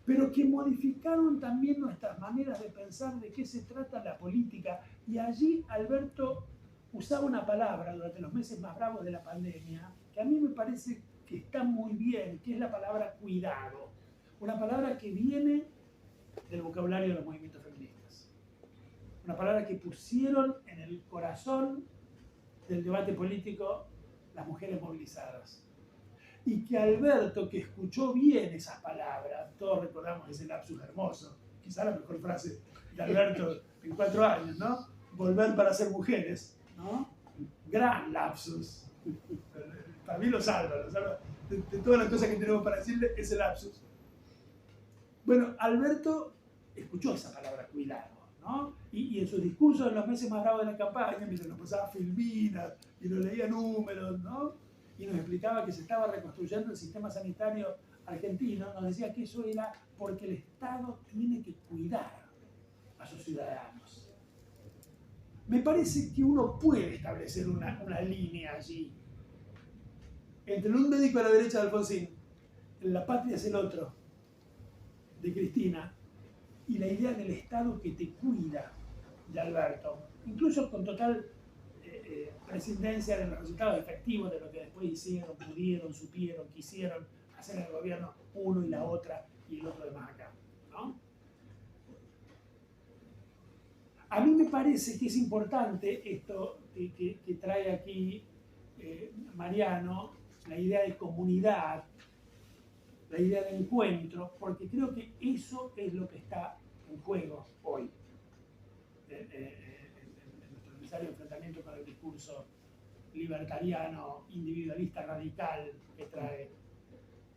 pero que modificaron también nuestras maneras de pensar de qué se trata la política. Y allí Alberto usaba una palabra durante los meses más bravos de la pandemia, que a mí me parece que está muy bien, que es la palabra cuidado. Una palabra que viene del vocabulario de los movimientos feministas. Una palabra que pusieron en el corazón del debate político las mujeres movilizadas. Y que Alberto, que escuchó bien esas palabras, todos recordamos ese lapsus hermoso, quizá la mejor frase de Alberto en 4 años, ¿no? Volver para ser mujeres, ¿no? Gran lapsus. Para mí lo salva de todas las cosas que tenemos para decirle, ese lapsus. Bueno, Alberto escuchó esa palabra, cuidado, ¿no? Y en sus discursos en los meses más bravos de la campaña, mientras nos pasaba filminas y nos leía números, ¿no? Y nos explicaba que se estaba reconstruyendo el sistema sanitario argentino, nos decía que eso era porque el Estado tiene que cuidar a sus ciudadanos. Me parece que uno puede establecer una línea allí entre un médico a la derecha de Alfonsín, La patria es el otro, de Cristina, y la idea del Estado que te cuida, de Alberto, incluso con total prescindencia de los resultados efectivos de lo que después hicieron, pudieron, supieron, quisieron hacer en el gobierno uno y la otra y el otro de más acá, ¿no? A mí me parece que es importante esto que trae aquí Mariano, la idea de comunidad, la idea de encuentro, porque creo que eso es lo que está en juego hoy. En nuestro necesario enfrentamiento con el discurso libertariano, individualista, radical, que trae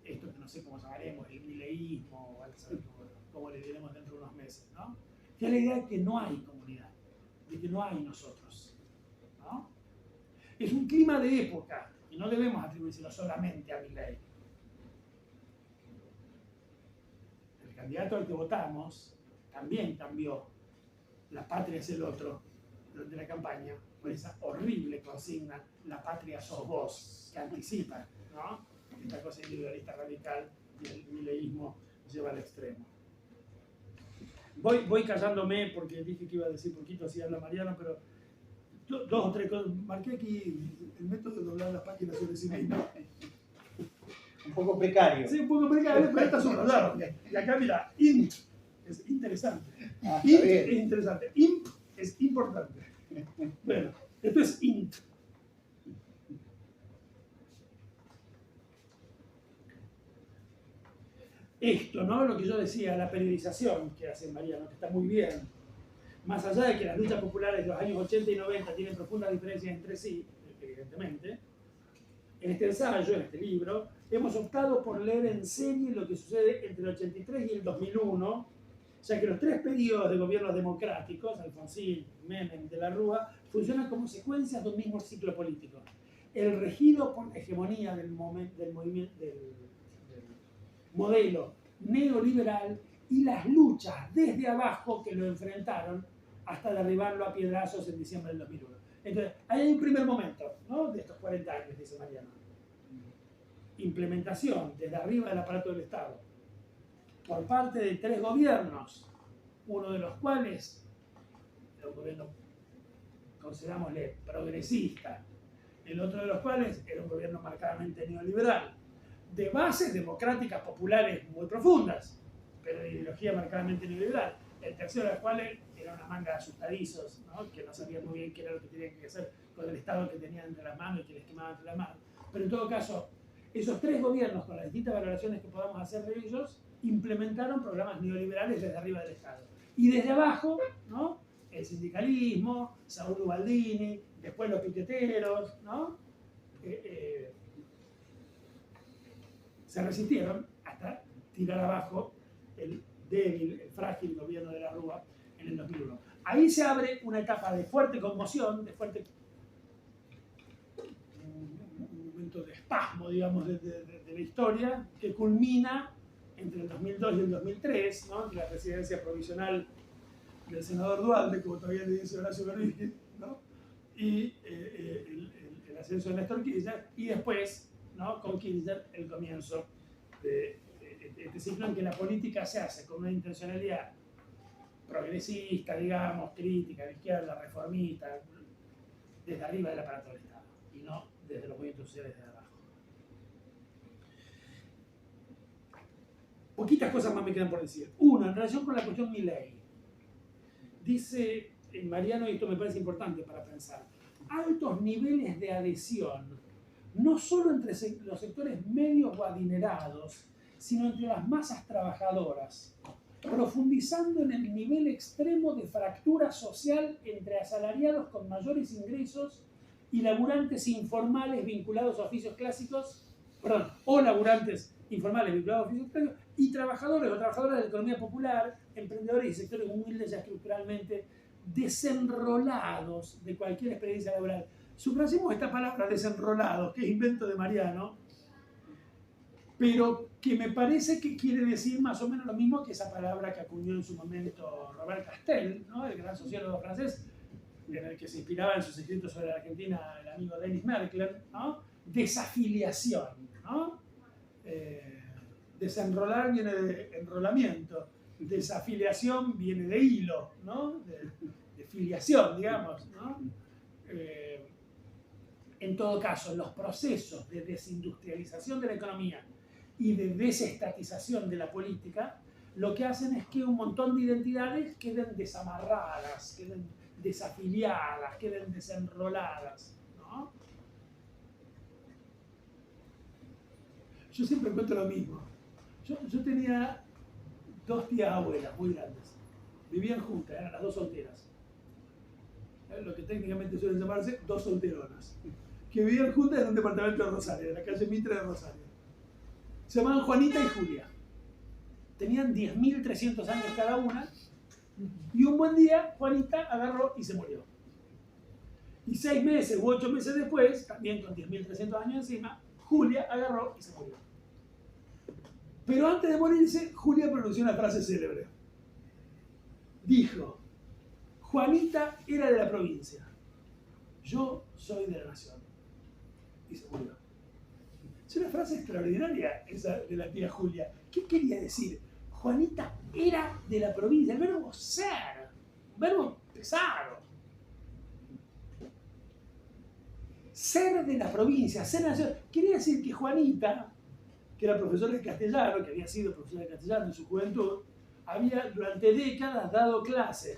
esto que no sé cómo llamaremos, el mileísmo, o cómo le diremos dentro de unos meses, ¿no? Que es la idea de que no hay comunidad, de que no hay nosotros, ¿no? Es un clima de época, y no debemos atribuírselo solamente a Milei. El candidato al que votamos también cambió la patria es el otro durante la campaña, por esa horrible consigna, la patria sos vos, que anticipa, ¿no? Esta cosa individualista radical y el mileísmo lleva al extremo. Voy callándome porque dije que iba a decir poquito, así habla Mariano, pero 2 o 3 cosas. Marqué aquí el método de doblar las páginas sobre sí mismo. Un poco precario. Sí, un poco precario, pero está subrayado. Y acá mira, int es interesante. Int es interesante. Imp es importante. Bueno, esto es int. Esto, ¿no? Lo que yo decía, la periodización que hace Mariano, que está muy bien. Más allá de que las luchas populares de los años 80 y 90 tienen profundas diferencias entre sí, evidentemente, en este ensayo, en este libro, hemos optado por leer en serie lo que sucede entre el 83 y el 2001, ya que los 3 periodos de gobiernos democráticos, Alfonsín, Menem, de la Rúa, funcionan como secuencias de un mismo ciclo político. El regido por la hegemonía del modelo neoliberal y las luchas desde abajo que lo enfrentaron hasta derribarlo a piedrazos en diciembre del 2001. Entonces, ahí hay un primer momento, ¿no? De estos 40 años, dice Mariano. Implementación desde arriba del aparato del Estado por parte de 3 gobiernos, uno de los cuales era un gobierno, considerámosle, progresista, el otro de los cuales era un gobierno marcadamente neoliberal, de bases democráticas populares muy profundas, pero de ideología marcadamente neoliberal. El tercero de los cuales era una manga de asustadizos, ¿no? Que no sabían muy bien qué era lo que tenían que hacer con el Estado que tenían entre las manos y que les quemaban entre las manos. Pero en todo caso, esos 3 gobiernos, con las distintas valoraciones que podamos hacer de ellos, implementaron programas neoliberales desde arriba del Estado. Y desde abajo, ¿no? El sindicalismo, Saúl Ubaldini, después los piqueteros, ¿no? Se resistieron hasta tirar abajo el débil, el frágil gobierno de la Rúa en el 2001. Ahí se abre una etapa de fuerte conmoción, de fuerte un momento de espasmo, digamos, de la historia, que culmina entre el 2002 y el 2003, ¿no? Entre la presidencia provisional del senador Duhalde, como todavía le dice Horacio Berlín, ¿no? Y el ascenso de Néstor Kirchner, y después, ¿no? Con Kirchner, el comienzo de este ciclo en que la política se hace con una intencionalidad progresista, digamos, crítica, de izquierda, reformista, desde arriba del aparato del Estado, y no desde los movimientos sociales de abajo. Poquitas cosas más me quedan por decir. Uno, en relación con la cuestión Milei. Dice Mariano, y esto me parece importante para pensar, altos niveles de adhesión, no solo entre los sectores medios o adinerados, sino entre las masas trabajadoras, profundizando en el nivel extremo de fractura social entre asalariados con mayores ingresos y laburantes informales vinculados a oficios clásicos, o laburantes informales vinculados a oficios clásicos, y trabajadores o trabajadoras de la economía popular, emprendedores y sectores humildes ya estructuralmente desenrolados de cualquier experiencia laboral. Subrayemos esta palabra desenrolados, que es invento de Mariano, pero que me parece que quiere decir más o menos lo mismo que esa palabra que acuñó en su momento Robert Castel, ¿no? El gran sociólogo francés, en el que se inspiraba en sus escritos sobre la Argentina el amigo Denis Merkel, ¿no? Desafiliación, ¿no? Desenrolar viene de enrolamiento, desafiliación viene de hilo, ¿no? De filiación, digamos, ¿no? En todo caso, los procesos de desindustrialización de la economía y de desestatización de la política, lo que hacen es que un montón de identidades queden desamarradas, queden desafiliadas, queden desenroladas, ¿no? Yo siempre encuentro lo mismo. Yo tenía 2 tías abuelas muy grandes. Vivían juntas, eran las 2 solteras. Lo que técnicamente suelen llamarse 2 solteronas. Que vivían juntas en un departamento de Rosario, en la calle Mitre de Rosario. Se llamaban Juanita y Julia. Tenían 10.300 años cada una. Y un buen día, Juanita agarró y se murió. Y 6 meses u 8 meses después, también con 10.300 años encima, Julia agarró y se murió. Pero antes de morirse, Julia pronunció una frase célebre. Dijo: Juanita era de la provincia, yo soy de la nación. Y se murió. Es una frase extraordinaria esa de la tía Julia. ¿Qué quería decir? Juanita era de la provincia, el verbo ser, un verbo pesado. Ser de la provincia, ser nación. Quería decir que Juanita, que era profesora de castellano, que había sido profesora de castellano en su juventud, había durante décadas dado clase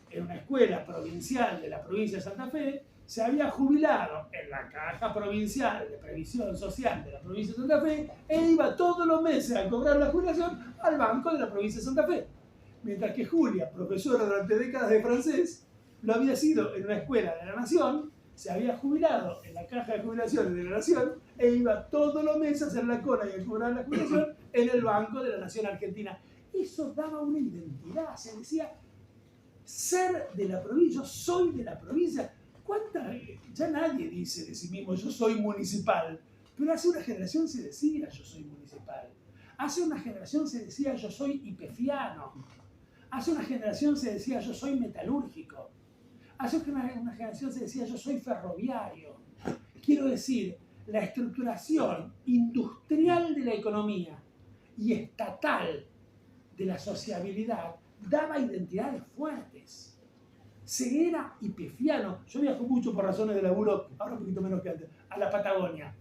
en una escuela provincial de la provincia de Santa Fe, se había jubilado en la Caja Provincial de Previsión Social de la provincia de Santa Fe e iba todos los meses a cobrar la jubilación al banco de la provincia de Santa Fe. Mientras que Julia, profesora durante décadas de francés, lo había sido en una escuela de la Nación, se había jubilado en la Caja de Jubilaciones de la Nación e iba todos los meses a hacer la cola y a cobrar la jubilación en el Banco de la Nación Argentina. Eso daba una identidad, se decía ser de la provincia, yo soy de la provincia. Ya nadie dice de sí mismo yo soy municipal, pero hace una generación se decía yo soy municipal. Hace una generación se decía yo soy ipefiano. Hace una generación se decía yo soy metalúrgico. Hace una generación se decía yo soy ferroviario. Quiero decir, la estructuración industrial de la economía y estatal de la sociabilidad daba identidades fuertes. Se era ipefiano. Yo viajo mucho por razones de laburo, ahora un poquito menos que antes, a la Patagonia.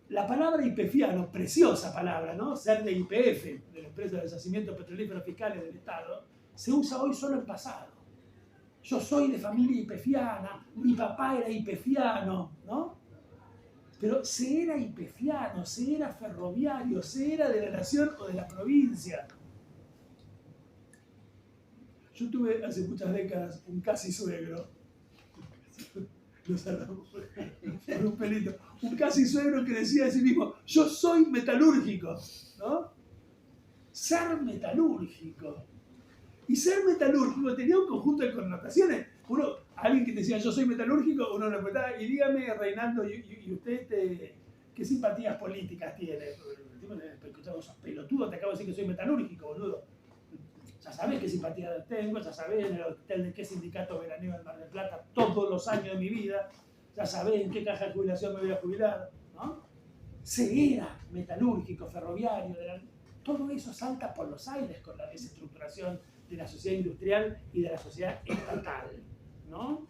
La palabra ipefiano, preciosa palabra, ¿no? Ser de YPF, de la empresa de yacimientos petrolíferos fiscales del Estado, se usa hoy solo en pasado. Yo soy de familia ipefiana, mi papá era ipefiano, ¿no? Pero se era ipefiano, se era ferroviario, se era de la nación o de la provincia. Yo tuve hace muchas décadas un casi suegro, nos hablamos por un pelito, un casi suegro que decía de sí mismo, yo soy metalúrgico, ¿no? Ser metalúrgico. Y ser metalúrgico tenía un conjunto de connotaciones. Alguien que decía yo soy metalúrgico, uno le preguntaba, y dígame, Reinaldo, ¿y usted qué simpatías políticas tiene? Escuchamos, sos pelotudo, te acabo de decir que soy metalúrgico, boludo. Ya sabés qué simpatía tengo, ya sabés en el hotel de qué sindicato veraneo en Mar del Plata todos los años de mi vida, ya sabés en qué caja de jubilación me voy a jubilar, ¿no? Se era metalúrgico, ferroviario, todo eso salta por los aires con la desestructuración de la sociedad industrial y de la sociedad estatal, ¿no?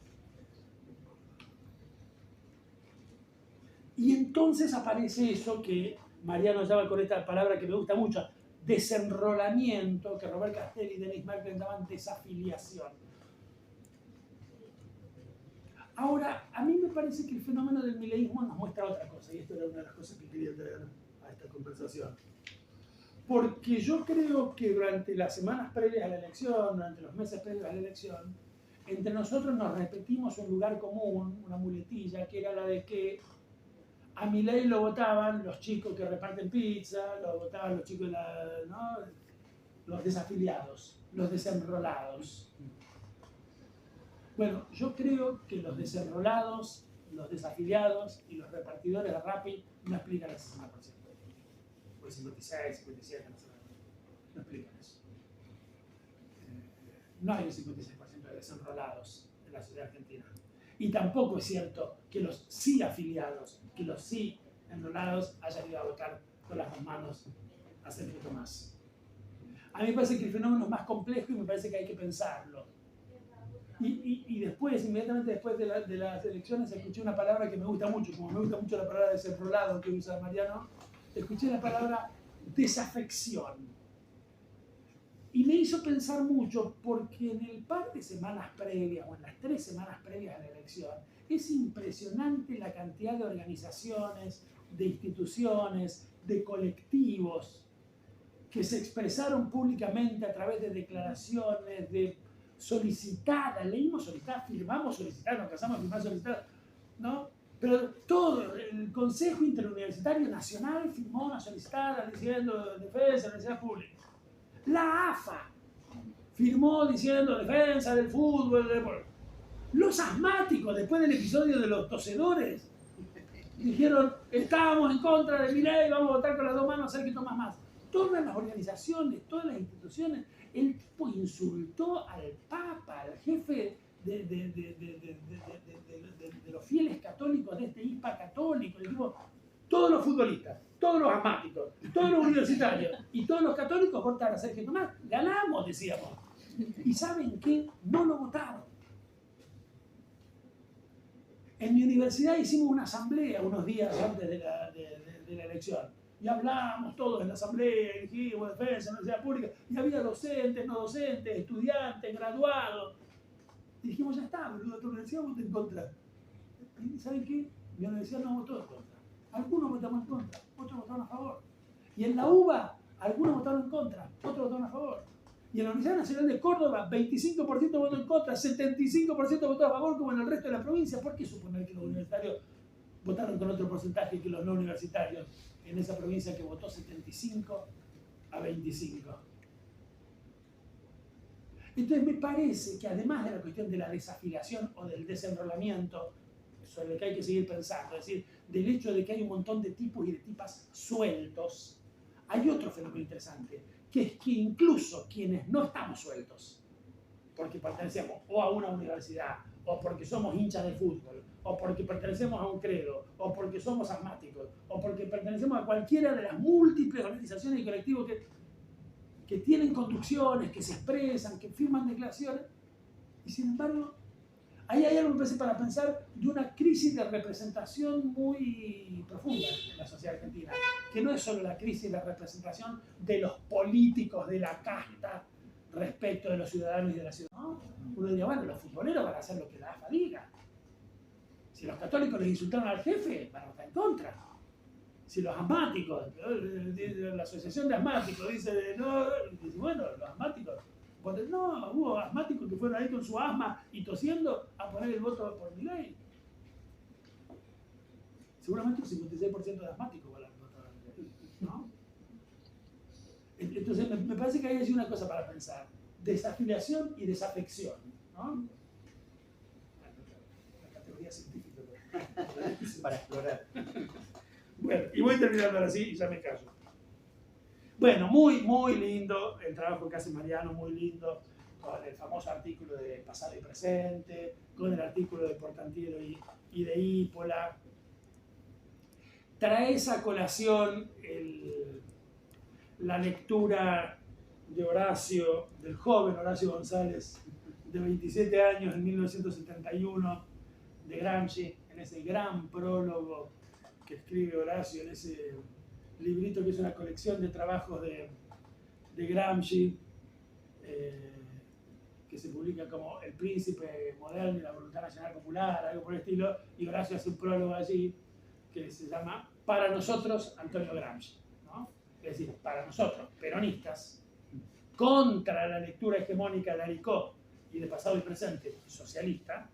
Y entonces aparece eso que Mariano llama con esta palabra que me gusta mucho, desenrolamiento, que Robert Castel y Denis Merkel llaman desafiliación. Ahora, a mí me parece que el fenómeno del mileísmo nos muestra otra cosa, y esto era una de las cosas que quería traer a esta conversación. Porque yo creo que durante las semanas previas a la elección, durante los meses previos a la elección, entre nosotros nos repetimos un lugar común, una muletilla, que era la de que a Milei lo votaban los chicos que reparten pizza, lo votaban los chicos de ¿no? Los desafiliados, los desenrolados. Bueno, yo creo que los desenrolados, los desafiliados y los repartidores de Rappi no explican el 60%. O el 56, 57, no sé. No explican eso. No hay un 56% de desenrolados en la sociedad argentina. Y tampoco es cierto que los sí afiliados, que los sí enrolados hayan ido a votar con las dos manos a Sergio Tomás. A mí me parece que el fenómeno es más complejo y me parece que hay que pensarlo. Y después, inmediatamente después de las elecciones, escuché una palabra que me gusta mucho, como me gusta mucho la palabra desenrolado que usa Mariano, escuché la palabra desafección. Y me hizo pensar mucho porque en el par de semanas previas, o en las 3 semanas previas a la elección, es impresionante la cantidad de organizaciones, de instituciones, de colectivos que se expresaron públicamente a través de declaraciones, de solicitadas, leímos solicitadas, firmamos solicitadas, nos casamos a firmar solicitadas, ¿no? Pero todo, el Consejo Interuniversitario Nacional firmó una solicitada diciendo defensa de la universidad pública. La AFA firmó diciendo defensa del fútbol, del deporte. Los asmáticos, después del episodio de los tosedores, dijeron, estamos en contra de Milei, vamos a votar con las dos manos, hacer que tomas más. Todas las organizaciones, todas las instituciones, el tipo insultó al Papa, al jefe de los fieles católicos de este ISPA católico, el tipo, todos los futbolistas, todos los asmáticos, todos los universitarios y todos los católicos votaron a Sergio Tomás. Ganamos, decíamos. ¿Y saben qué? No lo votaron. En mi universidad hicimos una asamblea unos días antes de la elección. Y hablamos todos en la asamblea, elegimos defensa, universidad pública, y había docentes, no docentes, estudiantes, graduados. Y dijimos, ya está, boludo, tu universidad votó en contra. ¿Y saben qué? Mi universidad no votó en contra. Algunos votamos en contra, otros votaron a favor. Y en la UBA, algunos votaron en contra, otros votaron a favor. Y en la Universidad Nacional de Córdoba, 25% votó en contra, 75% votó a favor, como en el resto de la provincia. ¿Por qué suponer que los universitarios votaron con otro porcentaje que los no universitarios en esa provincia que votó 75 a 25? Entonces me parece que además de la cuestión de la desafiliación o del desenrolamiento, sobre el que hay que seguir pensando, es decir, del hecho de que hay un montón de tipos y de tipas sueltos, hay otro fenómeno interesante, que es que incluso quienes no estamos sueltos, porque pertenecemos o a una universidad, o porque somos hinchas de fútbol, o porque pertenecemos a un credo, o porque somos asmáticos, o porque pertenecemos a cualquiera de las múltiples organizaciones y colectivos que tienen conducciones, que se expresan, que firman declaraciones, y sin embargo, ahí hay algo, me parece, para pensar de una crisis de representación muy profunda en la sociedad argentina, que no es solo la crisis de representación de los políticos de la casta respecto de los ciudadanos y de la ciudad. ¿No? Uno diría, bueno, los futboleros van a hacer lo que la AFA diga. Si los católicos les insultaron al jefe, van a estar en contra. Si los asmáticos, la asociación de asmáticos dice, no, dice, bueno, los asmáticos, no, hubo asmáticos que fueron ahí con su asma y tosiendo a poner el voto por Milei. Seguramente un 56% de asmáticos van a votar a Milei, ¿no? Entonces me parece que hay así una cosa para pensar, desafiliación y desafección, ¿no? La categoría científica para explorar. Bueno, y voy terminando ahora sí y ya me callo. Bueno, muy, muy lindo el trabajo que hace Mariano, muy lindo, con el famoso artículo de pasado y presente, con el artículo de Portantiero y de Ípola. Trae esa colación la lectura de Horacio, del joven Horacio González, de 27 años, en 1971, de Gramsci, en ese gran prólogo que escribe Horacio, en ese librito que es una colección de trabajos de Gramsci, que se publica como El Príncipe Moderno y la Voluntad Nacional Popular, algo por el estilo, y Horacio hace un prólogo allí que se llama Para nosotros, Antonio Gramsci, ¿no? Es decir, para nosotros, peronistas, contra la lectura hegemónica de Aricó y de pasado y presente socialista,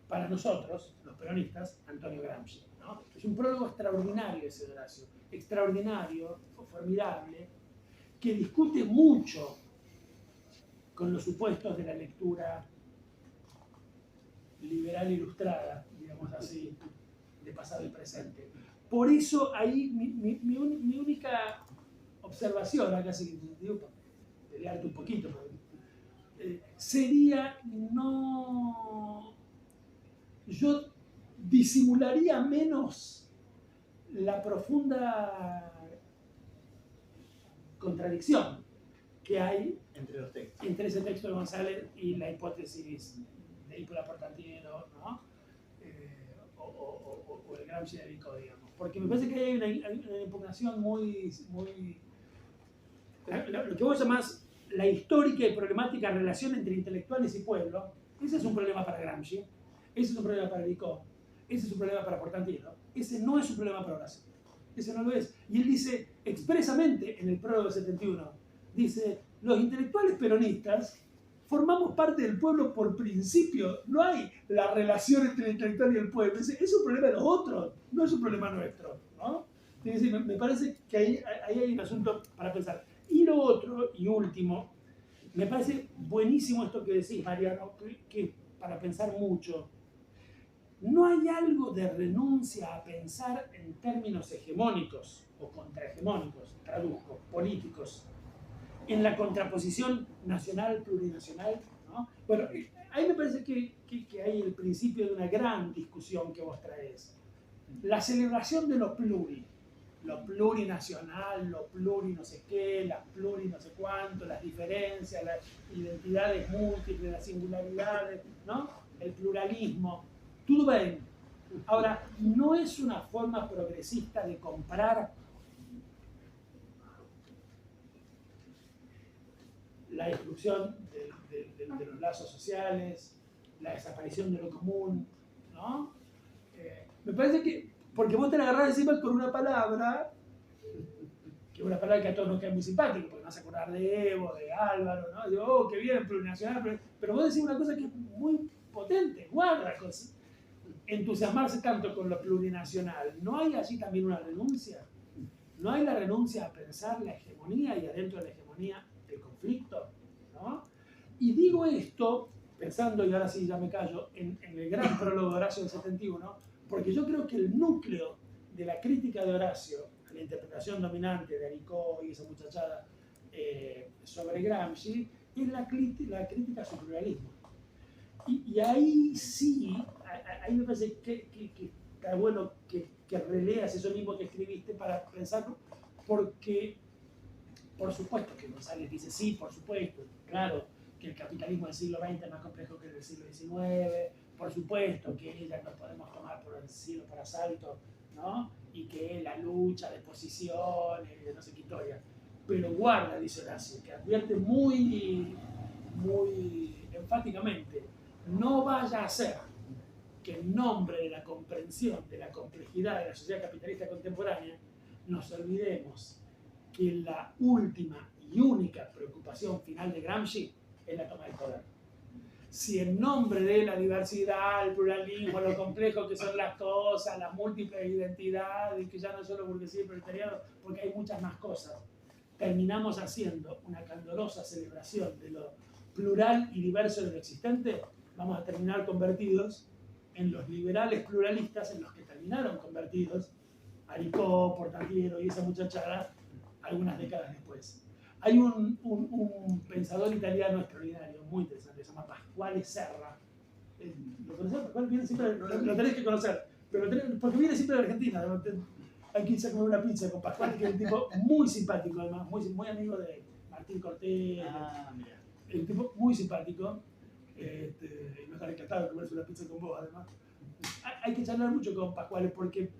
para nosotros, los peronistas, Antonio Gramsci, ¿no? Es un prólogo extraordinario ese de Horacio, extraordinario, formidable, que discute mucho con los supuestos de la lectura liberal ilustrada, digamos así, de pasado y presente. Por eso ahí mi única observación, acá sí que digo, para pelearte un poquito, sería no... Yo disimularía menos la profunda contradicción que hay entre los textos, entre ese texto de González y la hipótesis de Hippolyte Portantiero, ¿no? O el Gramsci de Aricó, digamos. Porque me parece que hay una impugnación muy... Lo que vos llamás la histórica y problemática relación entre intelectuales y pueblo, ese es un problema para Gramsci, ese es un problema para Aricó, ese es un problema para Portantiero, ese no es un problema para Horacio. Ese no lo es. Y él dice expresamente en el prólogo 71, dice, los intelectuales peronistas formamos parte del pueblo por principio. No hay la relación entre el intelectual y el pueblo. Es un problema de los otros, no es un problema nuestro, ¿no? Es decir, me parece que ahí hay un asunto para pensar. Y lo otro, y último, me parece buenísimo esto que decís, Mariano, que para pensar mucho. No hay algo de renuncia a pensar en términos hegemónicos o contrahegemónicos, traduzco, políticos, en la contraposición nacional, plurinacional, ¿no? Bueno, ahí me parece que hay el principio de una gran discusión que vos traes. La celebración de lo plurinacional, lo pluri no sé qué, las pluri no sé cuánto, las diferencias, las identidades múltiples, las singularidades, ¿no? El pluralismo. Todo bien. Ahora, no es una forma progresista de comprar la exclusión de los lazos sociales, la desaparición de lo común, ¿no? Me parece que, porque vos te la agarrás encima con una palabra, que es una palabra que a todos nos queda muy simpática, porque vas a acordar de Evo, de Álvaro, ¿no? Digo, oh, qué bien, plurinacional, pero vos decís una cosa que es muy potente, guarda, entusiasmarse tanto con lo plurinacional. ¿No hay allí también una renuncia? ¿No hay la renuncia a pensar la hegemonía y adentro de la hegemonía el conflicto? ¿No? Y digo esto, pensando, y ahora sí ya me callo, en el gran prólogo de Horacio del 71, porque yo creo que el núcleo de la crítica de Horacio a la interpretación dominante de Aricó y esa muchachada sobre Gramsci es la crítica a su pluralismo. Y ahí sí, ahí me parece que está bueno que releas eso mismo que escribiste para pensarlo, porque por supuesto que González dice, sí, por supuesto, claro, que el capitalismo del siglo XX es más complejo que el del siglo XIX, por supuesto que ya no podemos tomar por el siglo por asalto, ¿no? Y que la lucha de posiciones, de no sé qué historia. Pero guarda, dice Horacio, que advierte muy enfáticamente, no vaya a ser que en nombre de la comprensión de la complejidad de la sociedad capitalista contemporánea nos olvidemos que la última y única preocupación final de Gramsci es la toma del poder. Si en nombre de la diversidad, el pluralismo, lo complejo que son las cosas, las múltiples identidades, que ya no es solo burguesía y proletariado, porque hay muchas más cosas, terminamos haciendo una candorosa celebración de lo plural y diverso de lo existente, vamos a terminar convertidos en los liberales pluralistas en los que terminaron convertidos Aricó, Portantiero y esa muchachada algunas décadas después. Hay un pensador italiano extraordinario, muy interesante, se llama Pasquale Serra. ¿Lo conoces? Pasquale viene siempre, lo tenés que conocer, pero porque viene siempre de Argentina. Hay que irse a comer una pizza con Pasquale, que es un tipo muy simpático, además, muy amigo de Martín Cortés. Mira. Es un tipo muy simpático. No estaré encantado de comerse una pizza con vos, además. Hay que charlar mucho con Pasquale porque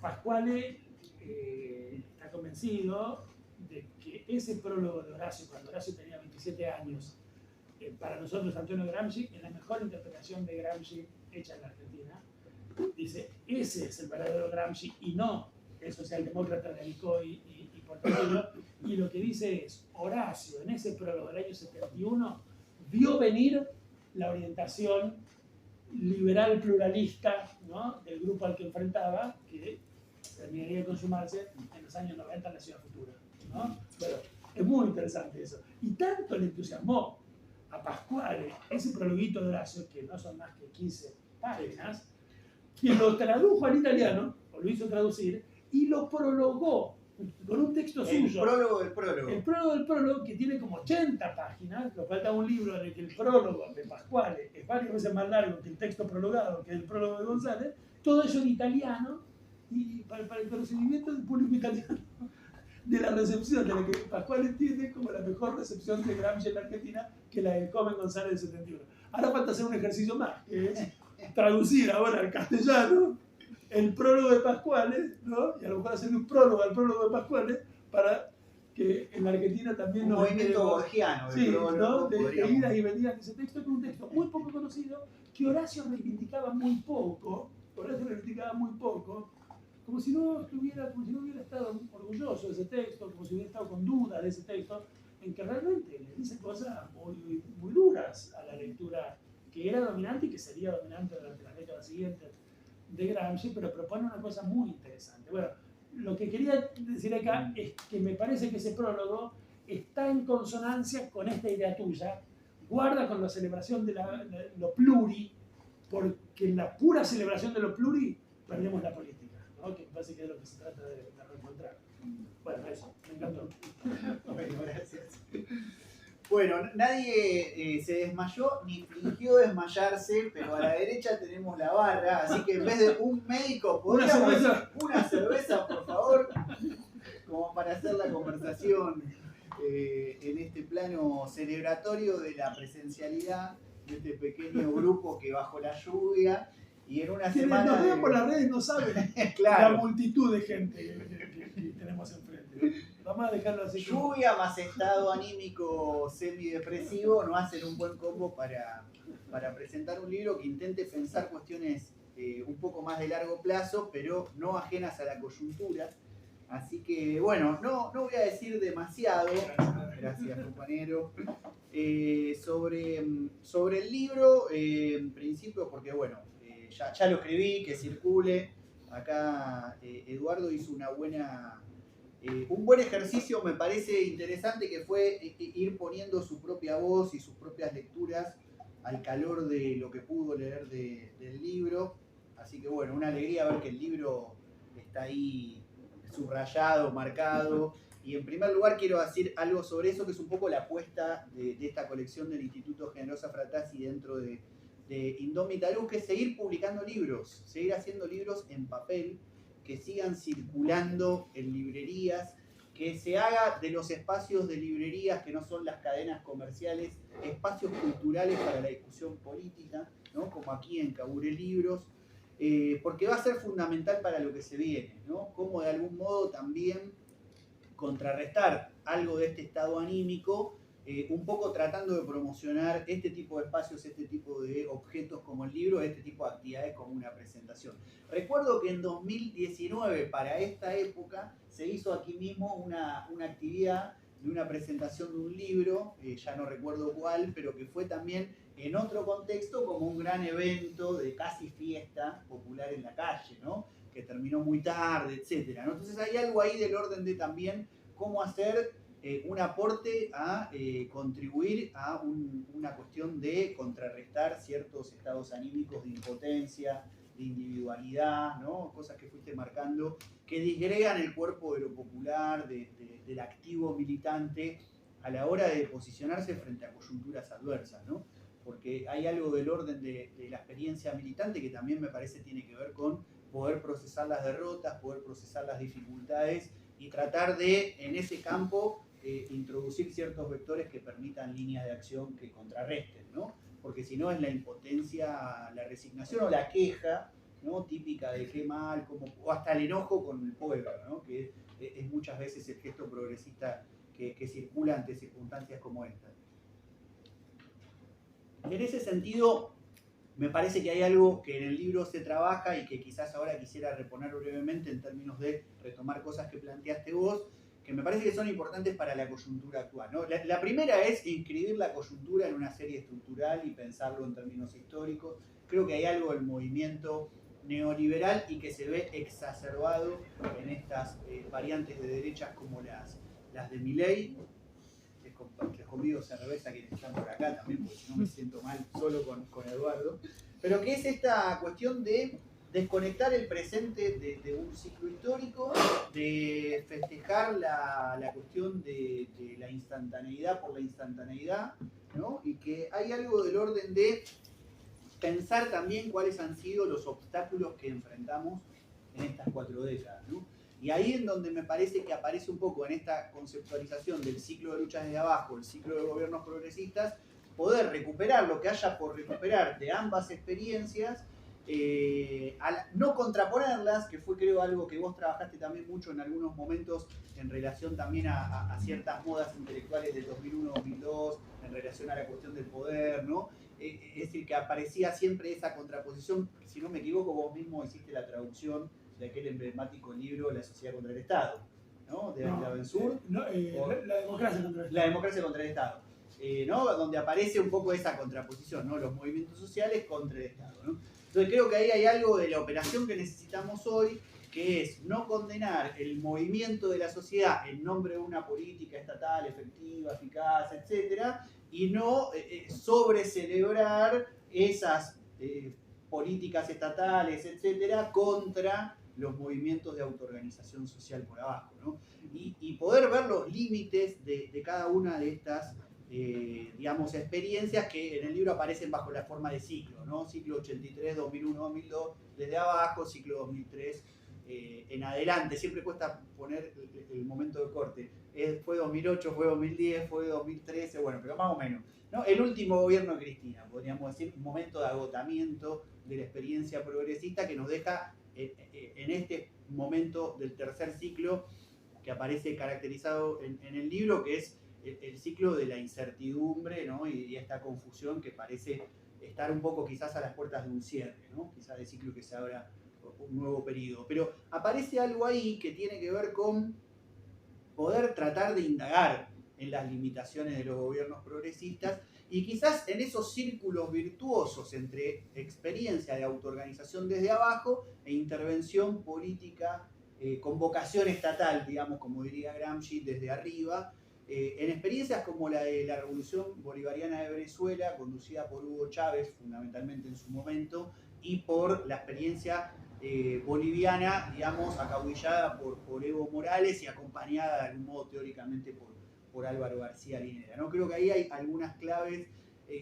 Pasquale está convencido de que ese prólogo de Horacio, cuando Horacio tenía 27 años para nosotros Antonio Gramsci es la mejor interpretación de Gramsci hecha en la Argentina. Dice, ese es el verdadero Gramsci y no el socialdemócrata de Alcoy y Portobello. Y lo que dice es, Horacio en ese prólogo del año 71 vio venir la orientación liberal pluralista, ¿no?, del grupo al que enfrentaba, que terminaría de consumarse en los años 90 en la Ciudad Futura, ¿no? Bueno, es muy interesante eso. Y tanto le entusiasmó a Pasquale ese prologuito de Horacio, que no son más que 15 páginas, que lo tradujo al italiano, o lo hizo traducir, y lo prologó con un texto suyo. El prólogo del prólogo. El prólogo del prólogo, que tiene como 80 páginas, lo falta un libro en el que el prólogo de Pasquale es varias veces más largo que el texto prologado, que es el prólogo de González, todo eso en italiano, y para el conocimiento del público italiano, de la recepción, de la que Pasquale entiende como la mejor recepción de Gramsci en la Argentina, que la de Comen González del 71. Ahora falta hacer un ejercicio más, que es traducir ahora al castellano el prólogo de Pasquale, ¿no? Y a lo mejor hacer un prólogo al prólogo de Pasquale para que en la Argentina también un movimiento borgiano, sí, ¿no?, de idas y venidas de ese texto, que es un texto muy poco conocido, que Horacio reivindicaba muy poco, como si no hubiera estado orgulloso de ese texto, como si hubiera estado con dudas de ese texto, en que realmente le dice cosas muy, muy duras a la lectura que era dominante y que sería dominante durante las décadas siguientes de Gramsci, pero propone una cosa muy interesante. Bueno, lo que quería decir acá es que me parece que ese prólogo está en consonancia con esta idea tuya, guarda con la celebración de lo pluri, porque en la pura celebración de lo pluri perdemos la política, ¿no?, que parece que es lo que se trata de reencontrar. Bueno, eso, me encantó. Bueno, gracias. Bueno, nadie se desmayó ni fingió desmayarse, pero a la derecha tenemos la barra, así que en vez de un médico, podríamos decir una cerveza, por favor, como para hacer la conversación en este plano celebratorio de la presencialidad de este pequeño grupo que bajo la lluvia y en una semana... Nos ven por las redes no saben claro, la multitud de gente que tenemos enfrente. Vamos a dejarlo así. Lluvia más estado anímico semidepresivo no hacen un buen combo para presentar un libro que intente pensar cuestiones un poco más de largo plazo, pero no ajenas a la coyuntura. Así que, bueno, no voy a decir demasiado, gracias compañero, sobre el libro, en principio, porque, bueno, ya lo escribí, que circule. Acá Eduardo hizo un buen ejercicio, me parece interesante, que fue ir poniendo su propia voz y sus propias lecturas al calor de lo que pudo leer del libro. Así que bueno, una alegría ver que el libro está ahí subrayado, marcado. Y en primer lugar quiero decir algo sobre eso, que es un poco la apuesta de esta colección del Instituto Generosa Fratasi dentro de Indómita Luz, que es seguir publicando libros, seguir haciendo libros en papel, que sigan circulando en librerías, que se haga de los espacios de librerías, que no son las cadenas comerciales, espacios culturales para la discusión política, ¿no?, como aquí en Cabure Libros, porque va a ser fundamental para lo que se viene, ¿no?, cómo de algún modo también contrarrestar algo de este estado anímico, un poco tratando de promocionar este tipo de espacios, este tipo de objetos como el libro, este tipo de actividades como una presentación. Recuerdo que en 2019, para esta época, se hizo aquí mismo una actividad de una presentación de un libro, ya no recuerdo cuál, pero que fue también en otro contexto como un gran evento de casi fiesta popular en la calle, ¿no?, que terminó muy tarde, etc., ¿no? Entonces hay algo ahí del orden de también cómo hacer un aporte a contribuir a una cuestión de contrarrestar ciertos estados anímicos de impotencia, de individualidad, ¿no?, cosas que fuiste marcando, que disgregan el cuerpo de lo popular, del activo militante, a la hora de posicionarse frente a coyunturas adversas, ¿no? Porque hay algo del orden de la experiencia militante que también me parece tiene que ver con poder procesar las derrotas, poder procesar las dificultades y tratar de, en ese campo, introducir ciertos vectores que permitan líneas de acción que contrarresten, ¿no? Porque si no es la impotencia, la resignación o la queja, ¿no?, típica de qué mal, o hasta el enojo con el pueblo, ¿no?, que es muchas veces el gesto progresista que circula ante circunstancias como esta. Y en ese sentido, me parece que hay algo que en el libro se trabaja y que quizás ahora quisiera reponer brevemente en términos de retomar cosas que planteaste vos, que me parece que son importantes para la coyuntura actual, ¿no? La primera es inscribir la coyuntura en una serie estructural y pensarlo en términos históricos. Creo que hay algo del movimiento neoliberal y que se ve exacerbado en estas variantes de derechas como las de Milei. Les convido cerveza a quienes están por acá también, porque si no me siento mal solo con Eduardo. Pero que es esta cuestión de desconectar el presente de un ciclo histórico, de festejar la cuestión de la instantaneidad por la instantaneidad, ¿no? Y que hay algo del orden de pensar también cuáles han sido los obstáculos que enfrentamos en estas 4 décadas, ¿no? Y ahí es donde me parece que aparece un poco en esta conceptualización del ciclo de luchas desde abajo, el ciclo de gobiernos progresistas, poder recuperar lo que haya por recuperar de ambas experiencias, no contraponerlas, que fue creo algo que vos trabajaste también mucho en algunos momentos en relación también a ciertas modas intelectuales del 2001-2002, en relación a la cuestión del poder, ¿no? Es decir, que aparecía siempre esa contraposición. Si no me equivoco, vos mismo hiciste la traducción de aquel emblemático libro La sociedad contra el Estado, ¿no? De Aventur. La democracia contra el Estado. La democracia contra el Estado, ¿no? Donde aparece un poco esa contraposición, ¿no? Los movimientos sociales contra el Estado, ¿no? Entonces creo que ahí hay algo de la operación que necesitamos hoy, que es no condenar el movimiento de la sociedad en nombre de una política estatal efectiva, eficaz, etcétera, y no sobrecelebrar esas políticas estatales, etcétera, contra los movimientos de autoorganización social por abajo, ¿no? Y poder ver los límites de cada una de estas, digamos, experiencias que en el libro aparecen bajo la forma de ciclo, ¿no? Ciclo 83, 2001, 2002, desde abajo, ciclo 2003, en adelante. Siempre cuesta poner el momento de corte. Fue 2008, fue 2010, fue 2013, bueno, pero más o menos, ¿no? El último gobierno de Cristina, podríamos decir, un momento de agotamiento de la experiencia progresista que nos deja en este momento del tercer ciclo que aparece caracterizado en el libro, que es el ciclo de la incertidumbre, ¿no? Y esta confusión que parece estar un poco quizás a las puertas de un cierre, ¿no? Quizás de ciclo que se abra un nuevo periodo. Pero aparece algo ahí que tiene que ver con poder tratar de indagar en las limitaciones de los gobiernos progresistas y quizás en esos círculos virtuosos entre experiencia de autoorganización desde abajo e intervención política con vocación estatal, digamos, como diría Gramsci, desde arriba, en experiencias como la de la Revolución Bolivariana de Venezuela, conducida por Hugo Chávez, fundamentalmente en su momento, y por la experiencia boliviana, digamos, acaudillada por Evo Morales y acompañada de algún modo teóricamente por Álvaro García Linera, ¿no? Creo que ahí hay algunas claves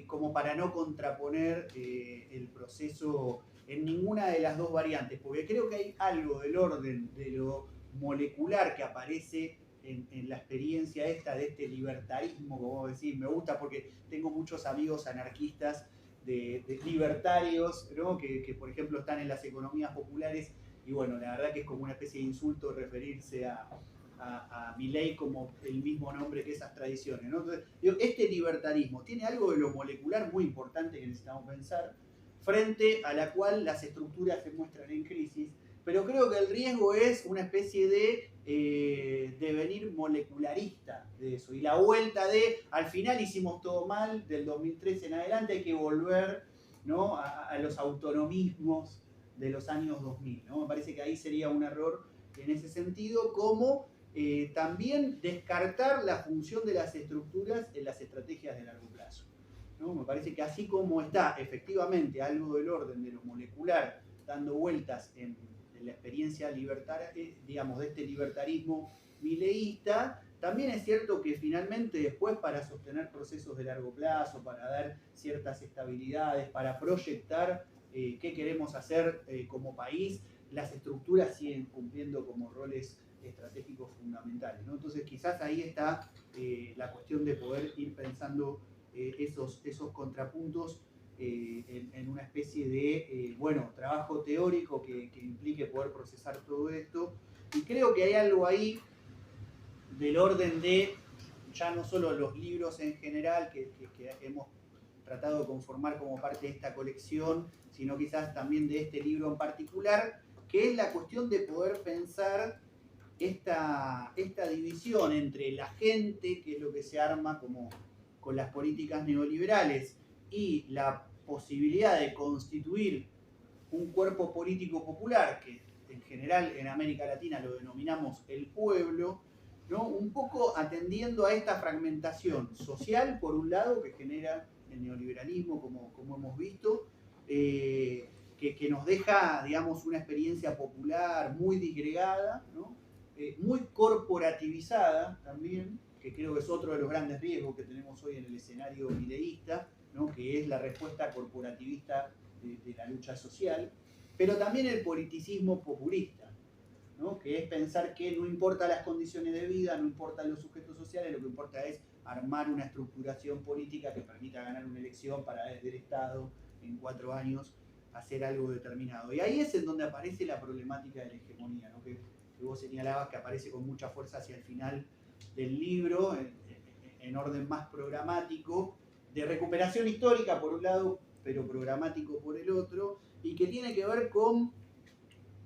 como para no contraponer el proceso en ninguna de las dos variantes, porque creo que hay algo del orden de lo molecular que aparece en la experiencia esta de este libertarismo, como vos decís. Me gusta porque tengo muchos amigos anarquistas de libertarios, ¿no? que por ejemplo están en las economías populares y bueno, la verdad que es como una especie de insulto referirse a Milei como el mismo nombre que esas tradiciones, ¿no? Entonces, digo, este libertarismo tiene algo de lo molecular muy importante que necesitamos pensar, frente a la cual las estructuras se muestran en crisis, pero creo que el riesgo es una especie de devenir molecularista de eso, y la vuelta de, al final hicimos todo mal, del 2013 en adelante hay que volver, ¿no? a los autonomismos de los años 2000, ¿no? Me parece que ahí sería un error en ese sentido, como también descartar la función de las estructuras en las estrategias de largo plazo, ¿no? Me parece que así como está efectivamente algo del orden de lo molecular dando vueltas en la experiencia libertaria, digamos, de este libertarismo mileísta, también es cierto que finalmente después para sostener procesos de largo plazo, para dar ciertas estabilidades, para proyectar qué queremos hacer como país, las estructuras siguen cumpliendo como roles estratégicos fundamentales, ¿no? Entonces quizás ahí está la cuestión de poder ir pensando esos contrapuntos en una especie de, bueno, trabajo teórico que implique poder procesar todo esto. Y creo que hay algo ahí del orden de, ya no solo los libros en general que hemos tratado de conformar como parte de esta colección, sino quizás también de este libro en particular, que es la cuestión de poder pensar esta división entre la gente, que es lo que se arma como con las políticas neoliberales, y la posibilidad de constituir un cuerpo político popular, que en general en América Latina lo denominamos el pueblo, ¿no? Un poco atendiendo a esta fragmentación social, por un lado, que genera el neoliberalismo, como hemos visto, que nos deja, digamos, una experiencia popular muy disgregada, ¿no? Muy corporativizada también, que creo que es otro de los grandes riesgos que tenemos hoy en el escenario mileísta, ¿no? Que es la respuesta corporativista de la lucha social, pero también el politicismo populista, ¿no? Que es pensar que no importa las condiciones de vida, no importan los sujetos sociales, lo que importa es armar una estructuración política que permita ganar una elección para desde el Estado en 4 años hacer algo determinado. Y ahí es en donde aparece la problemática de la hegemonía, ¿no? que vos señalabas que aparece con mucha fuerza hacia el final del libro, en orden más programático, de recuperación histórica por un lado, pero programático por el otro, y que tiene que ver con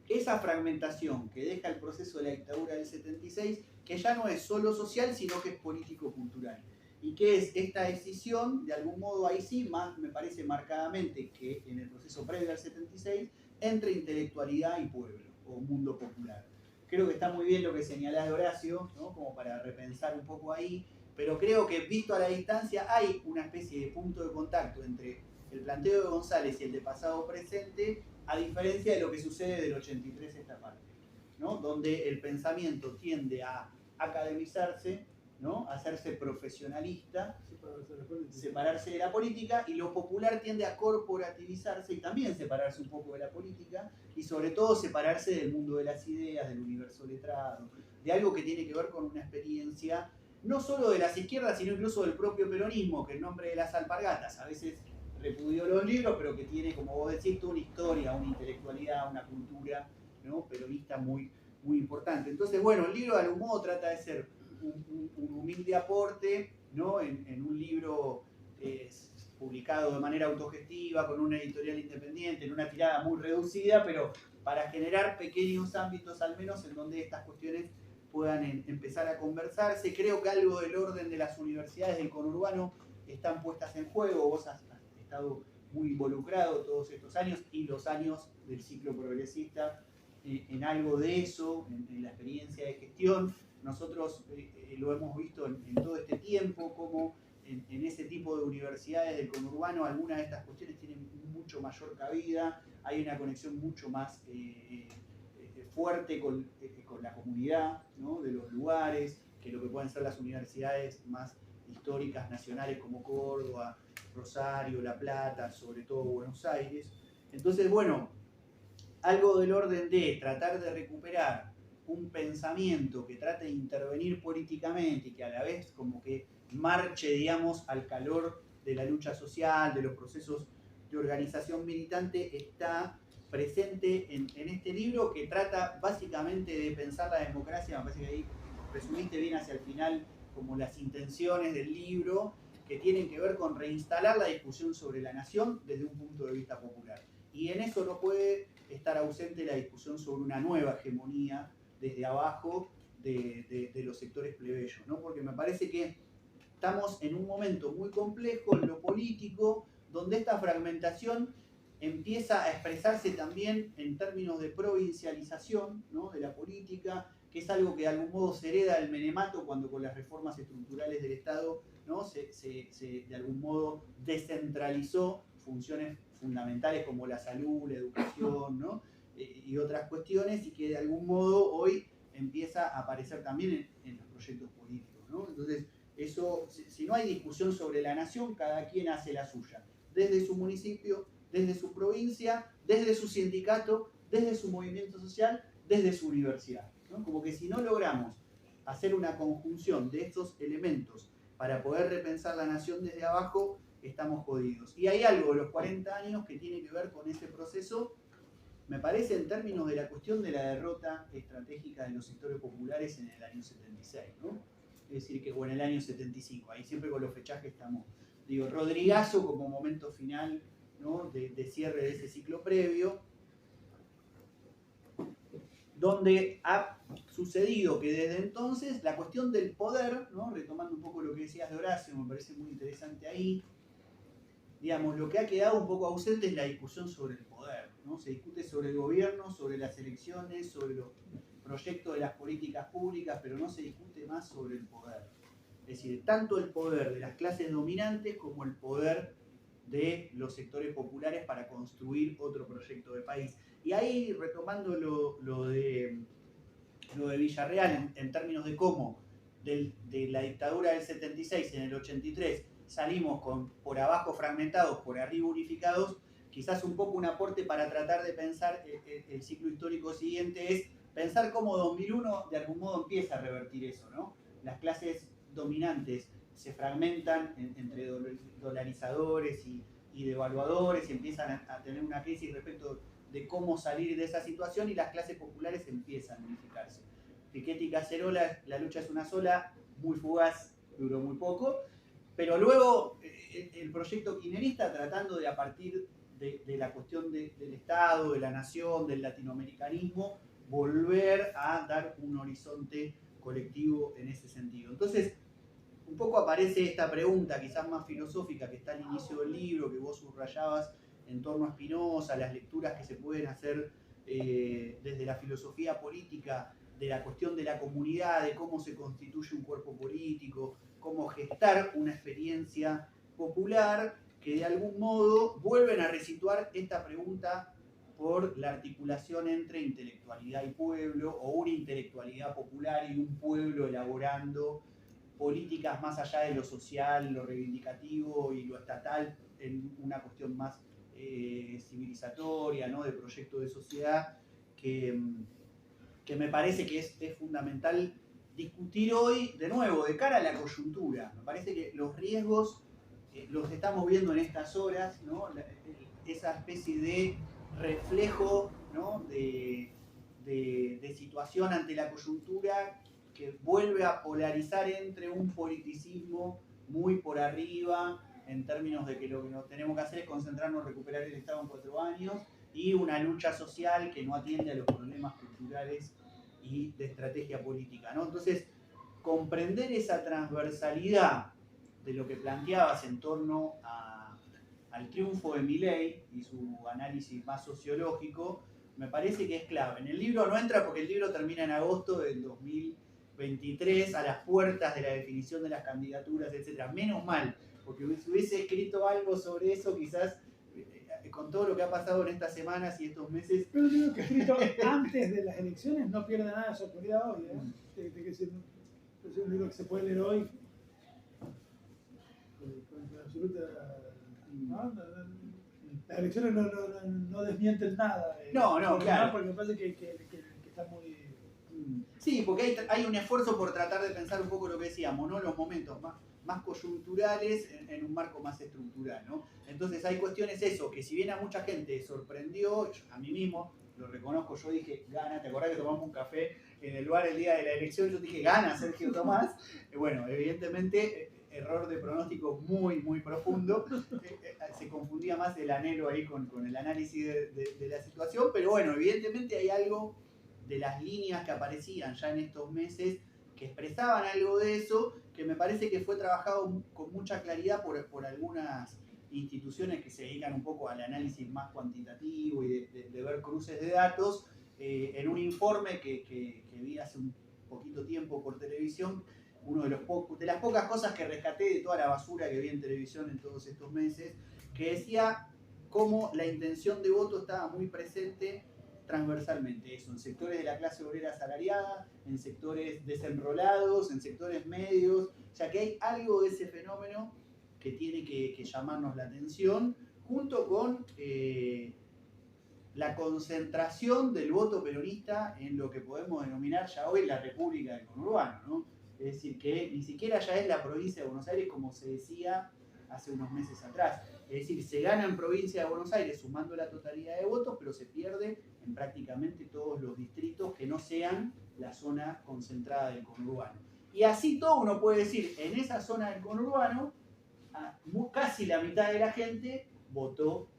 esa fragmentación que deja el proceso de la dictadura del 76, que ya no es solo social, sino que es político-cultural. Y que es esta decisión, de algún modo ahí sí, más me parece marcadamente que en el proceso previo al 76, entre intelectualidad y pueblo, o mundo popular. Creo que está muy bien lo que señalás de Horacio, ¿no? Como para repensar un poco ahí, pero creo que visto a la distancia hay una especie de punto de contacto entre el planteo de González y el de pasado-presente, a diferencia de lo que sucede del 83 esta parte, ¿no? Donde el pensamiento tiende a academizarse, ¿no? A hacerse profesionalista, separarse de la política, y lo popular tiende a corporativizarse y también separarse un poco de la política, y sobre todo separarse del mundo de las ideas, del universo letrado, de algo que tiene que ver con una experiencia no solo de las izquierdas, sino incluso del propio peronismo, que en nombre de las alpargatas a veces repudió los libros, pero que tiene, como vos decís, toda una historia, una intelectualidad, una cultura, ¿no? Peronista muy, muy importante. Entonces, bueno, el libro de algún modo trata de ser un humilde aporte, ¿no? En un libro publicado de manera autogestiva, con una editorial independiente, en una tirada muy reducida, pero para generar pequeños ámbitos al menos en donde estas cuestiones puedan empezar a conversarse. Creo que algo del orden de las universidades del conurbano están puestas en juego. Vos has estado muy involucrado todos estos años y los años del ciclo progresista en algo de eso, en la experiencia de gestión. Nosotros lo hemos visto en todo este tiempo, como en ese tipo de universidades del conurbano algunas de estas cuestiones tienen mucho mayor cabida, hay una conexión mucho más fuerte con la comunidad, ¿no? De los lugares, que lo que pueden ser las universidades más históricas nacionales como Córdoba, Rosario, La Plata, sobre todo Buenos Aires. Entonces, bueno, algo del orden de tratar de recuperar un pensamiento que trate de intervenir políticamente y que a la vez como que marche, digamos, al calor de la lucha social, de los procesos de organización militante, está presente en este libro, que trata básicamente de pensar la democracia. Me parece que ahí resumiste bien hacia el final como las intenciones del libro, que tienen que ver con reinstalar la discusión sobre la nación desde un punto de vista popular. Y en eso no puede estar ausente la discusión sobre una nueva hegemonía desde abajo de los sectores plebeyos, ¿no? Porque me parece que estamos en un momento muy complejo en lo político, donde esta fragmentación empieza a expresarse también en términos de provincialización, ¿no? De la política, que es algo que de algún modo se hereda del menemato cuando con las reformas estructurales del Estado, ¿no? se de algún modo descentralizó funciones fundamentales como la salud, la educación, ¿no? Y otras cuestiones, y que de algún modo hoy empieza a aparecer también en los proyectos políticos, ¿no? Entonces, eso, si no hay discusión sobre la nación, cada quien hace la suya, desde su municipio, desde su provincia, desde su sindicato, desde su movimiento social, desde su universidad, ¿no? Como que si no logramos hacer una conjunción de estos elementos para poder repensar la nación desde abajo, estamos jodidos. Y hay algo de los 40 años que tiene que ver con ese proceso, me parece, en términos de la cuestión de la derrota estratégica de los sectores populares en el año 76, ¿no? Es decir, que o en el año 75, ahí siempre con los fechajes estamos digo, Rodrigazo como momento final, ¿no? de cierre de ese ciclo previo, donde ha sucedido que desde entonces la cuestión del poder, ¿no? Retomando un poco lo que decías de Horacio, me parece muy interesante ahí, digamos, lo que ha quedado un poco ausente es la discusión sobre el poder, ¿no? Se discute sobre el gobierno, sobre las elecciones, sobre los proyectos de las políticas públicas, pero no se discute más sobre el poder. Es decir, tanto el poder de las clases dominantes como el poder de los sectores populares para construir otro proyecto de país. Y ahí, retomando lo de Villarreal en términos de cómo de la dictadura del 76 en el 83 salimos por abajo fragmentados, por arriba unificados, quizás un poco un aporte para tratar de pensar el ciclo histórico siguiente es pensar cómo 2001 de algún modo empieza a revertir eso, ¿no? Las clases dominantes se fragmentan entre dolarizadores y devaluadores y empiezan a tener una crisis respecto de cómo salir de esa situación y las clases populares empiezan a unificarse. Piketty y Cacerola, la lucha es una sola, muy fugaz, duró muy poco, pero luego el proyecto kirchnerista tratando de a partir de la cuestión del Estado, de la nación, del latinoamericanismo, volver a dar un horizonte colectivo en ese sentido. Entonces, un poco aparece esta pregunta, quizás más filosófica, que está al inicio del libro, que vos subrayabas en torno a Spinoza, las lecturas que se pueden hacer desde la filosofía política, de la cuestión de la comunidad, de cómo se constituye un cuerpo político, cómo gestar una experiencia popular, que de algún modo vuelven a resituar esta pregunta por la articulación entre intelectualidad y pueblo, o una intelectualidad popular y un pueblo elaborando políticas más allá de lo social, lo reivindicativo y lo estatal, en una cuestión más civilizatoria, ¿no? De proyecto de sociedad, que me parece que es fundamental discutir hoy, de nuevo, de cara a la coyuntura. Me parece que los riesgos los estamos viendo en estas horas, ¿no? Esa especie de reflejo, ¿no? de situación ante la coyuntura que vuelve a polarizar entre un politicismo muy por arriba, en términos de que lo que nos tenemos que hacer es concentrarnos en recuperar el Estado en 4 años, y una lucha social que no atiende a los problemas culturales y de estrategia política, ¿no? Entonces, comprender esa transversalidad de lo que planteabas en torno al triunfo de Milei y su análisis más sociológico, me parece que es clave. En el libro no entra porque el libro termina en agosto del 2023, a las puertas de la definición de las candidaturas, etc. Menos mal, porque si hubiese escrito algo sobre eso, quizás con todo lo que ha pasado en estas semanas y estos meses. Pero digo que escrito antes de las elecciones no pierde nada de su actualidad hoy, es un libro que se puede leer hoy con absoluta. ¿No? Las elecciones no desmienten nada. No, claro. Porque me parece que está muy. Sí, porque hay un esfuerzo por tratar de pensar un poco lo que decíamos, ¿no? Los momentos más coyunturales en un marco más estructural, ¿no? Entonces hay cuestiones eso, que si bien a mucha gente sorprendió, a mí mismo, lo reconozco, yo dije, gana, ¿te acordás que tomamos un café en el bar el día de la elección? Yo dije, gana Sergio Tomás. Bueno, evidentemente, error de pronóstico muy, muy profundo. Se confundía más el anhelo ahí con el análisis de la situación, pero bueno, evidentemente hay algo de las líneas que aparecían ya en estos meses que expresaban algo de eso, que me parece que fue trabajado con mucha claridad por algunas instituciones que se dedican un poco al análisis más cuantitativo y de ver cruces de datos, en un informe que vi hace un poquito tiempo por televisión, uno de las pocas cosas que rescaté de toda la basura que vi en televisión en todos estos meses, que decía cómo la intención de voto estaba muy presente transversalmente, eso, en sectores de la clase obrera asalariada, en sectores desenrolados, en sectores medios, o sea que hay algo de ese fenómeno que tiene que llamarnos la atención, junto con la concentración del voto peronista en lo que podemos denominar ya hoy la República del Conurbano, ¿no? Es decir, que ni siquiera ya es la provincia de Buenos Aires como se decía hace unos meses atrás. Es decir, se gana en provincia de Buenos Aires sumando la totalidad de votos, pero se pierde en prácticamente todos los distritos que no sean la zona concentrada del conurbano. Y así todo uno puede decir, en esa zona del conurbano casi la mitad de la gente votó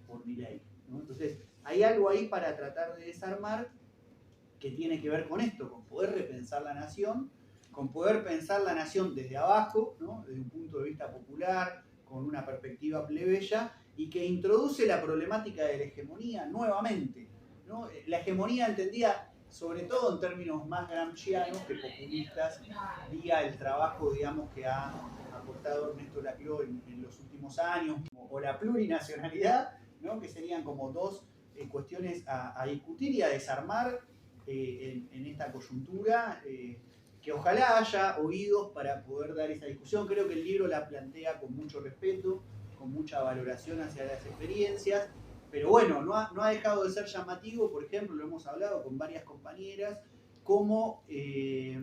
por Milei, ¿no? Entonces, hay algo ahí para tratar de desarmar que tiene que ver con esto, con poder repensar la nación, con poder pensar la nación desde abajo, ¿no? Desde un punto de vista popular, con una perspectiva plebeya, y que introduce la problemática de la hegemonía nuevamente, ¿no? La hegemonía entendida sobre todo en términos más gramscianos que populistas, vía el trabajo, digamos, que ha aportado Ernesto Laclau en los últimos años, o la plurinacionalidad, ¿no? Que serían como dos cuestiones a discutir y a desarmar en esta coyuntura, que ojalá haya oídos para poder dar esa discusión. Creo que el libro la plantea con mucho respeto, con mucha valoración hacia las experiencias, pero bueno, no ha dejado de ser llamativo, por ejemplo, lo hemos hablado con varias compañeras, como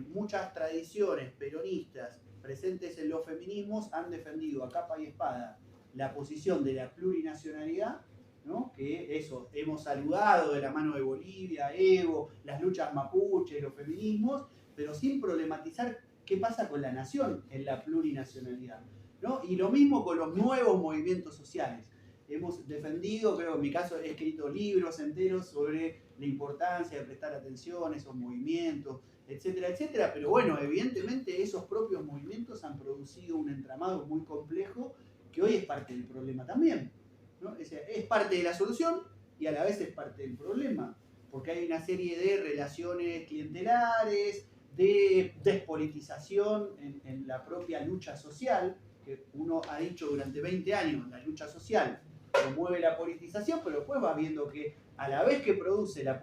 muchas tradiciones peronistas presentes en los feminismos han defendido a capa y espada la posición de la plurinacionalidad, ¿no? Que eso, hemos saludado de la mano de Bolivia, Evo, las luchas mapuche, los feminismos, pero sin problematizar qué pasa con la nación en la plurinacionalidad, ¿no? Y lo mismo con los nuevos movimientos sociales. Hemos defendido, creo que en mi caso he escrito libros enteros sobre la importancia de prestar atención a esos movimientos, etcétera, etcétera, pero bueno, evidentemente esos propios movimientos han producido un entramado muy complejo que hoy es parte del problema también, ¿no? Es parte de la solución y a la vez es parte del problema, porque hay una serie de relaciones clientelares, de despolitización en la propia lucha social, que uno ha dicho durante 20 años, la lucha social promueve la politización, pero después va viendo que a la vez que produce la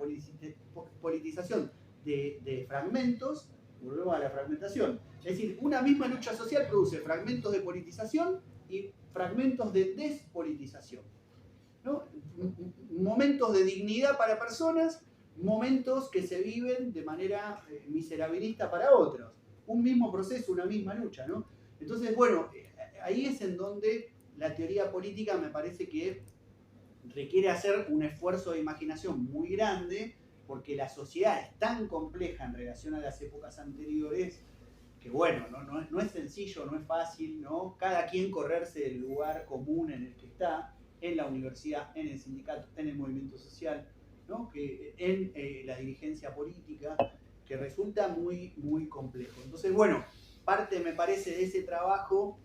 politización de fragmentos, volvemos a la fragmentación. Es decir, una misma lucha social produce fragmentos de politización y fragmentos de despolitización, ¿no? Momentos de dignidad para personas, momentos que se viven de manera miserabilista para otros. Un mismo proceso, una misma lucha, ¿no? Entonces, bueno, ahí es en donde la teoría política me parece que requiere hacer un esfuerzo de imaginación muy grande, porque la sociedad es tan compleja en relación a las épocas anteriores que bueno, no es sencillo, no es fácil, ¿no? Cada quien correrse del lugar común en el que está, en la universidad, en el sindicato, en el movimiento social, ¿no? Que en la dirigencia política, que resulta muy, muy complejo. Entonces, bueno, parte me parece de ese trabajo,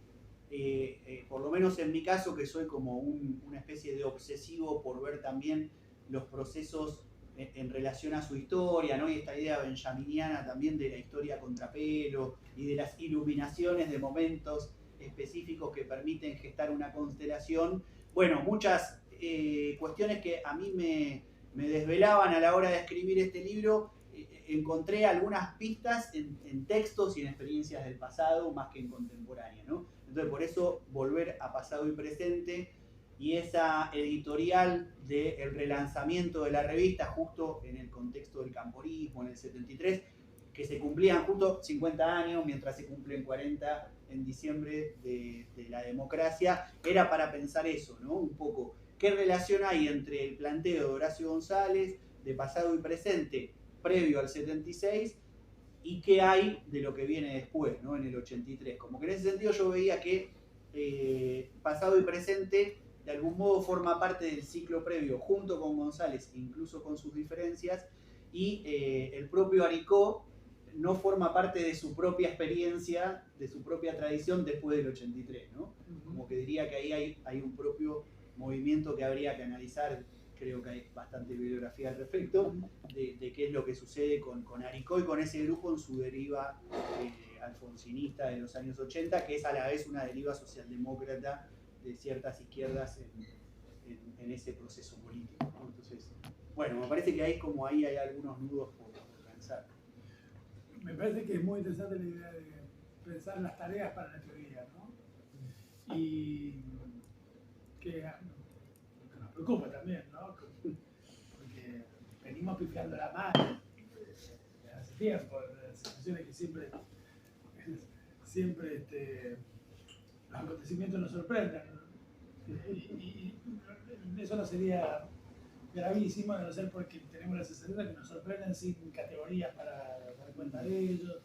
por lo menos en mi caso, que soy como una especie de obsesivo por ver también los procesos en relación a su historia, ¿no? Y esta idea benjaminiana también de la historia contrapelo y de las iluminaciones de momentos específicos que permiten gestar una constelación. Bueno, muchas cuestiones que a mí me desvelaban a la hora de escribir este libro, encontré algunas pistas en textos y en experiencias del pasado más que en contemporánea, ¿no? Entonces, por eso, volver a pasado y presente, y esa editorial del relanzamiento de la revista justo en el contexto del camporismo, en el 73, que se cumplían justo 50 años, mientras se cumplen 40 en diciembre de la democracia, era para pensar eso, ¿no? Un poco, ¿qué relación hay entre el planteo de Horacio González, de pasado y presente, previo al 76, y qué hay de lo que viene después, ¿no? En el 83. Como que en ese sentido yo veía que pasado y presente de algún modo forma parte del ciclo previo, junto con González, incluso con sus diferencias, y el propio Aricó no forma parte de su propia experiencia, de su propia tradición después del 83, ¿no? Como que diría que ahí hay un propio movimiento que habría que analizar. Creo que hay bastante bibliografía al respecto, de qué es lo que sucede con Aricó y con ese grupo en su deriva alfonsinista de los años 80, que es a la vez una deriva socialdemócrata de ciertas izquierdas en ese proceso político, ¿no? Entonces, bueno, me parece que ahí hay algunos nudos por pensar. Me parece que es muy interesante la idea de pensar las tareas para la teoría, ¿no? Y que nos preocupa también, ¿no? Porque venimos pifiando la mano hace tiempo, las situaciones que siempre los acontecimientos nos sorprenden, ¿no? Y eso no sería gravísimo, a no ser porque tenemos la sensación de que nos sorprenden sin categorías para dar cuenta de ellos,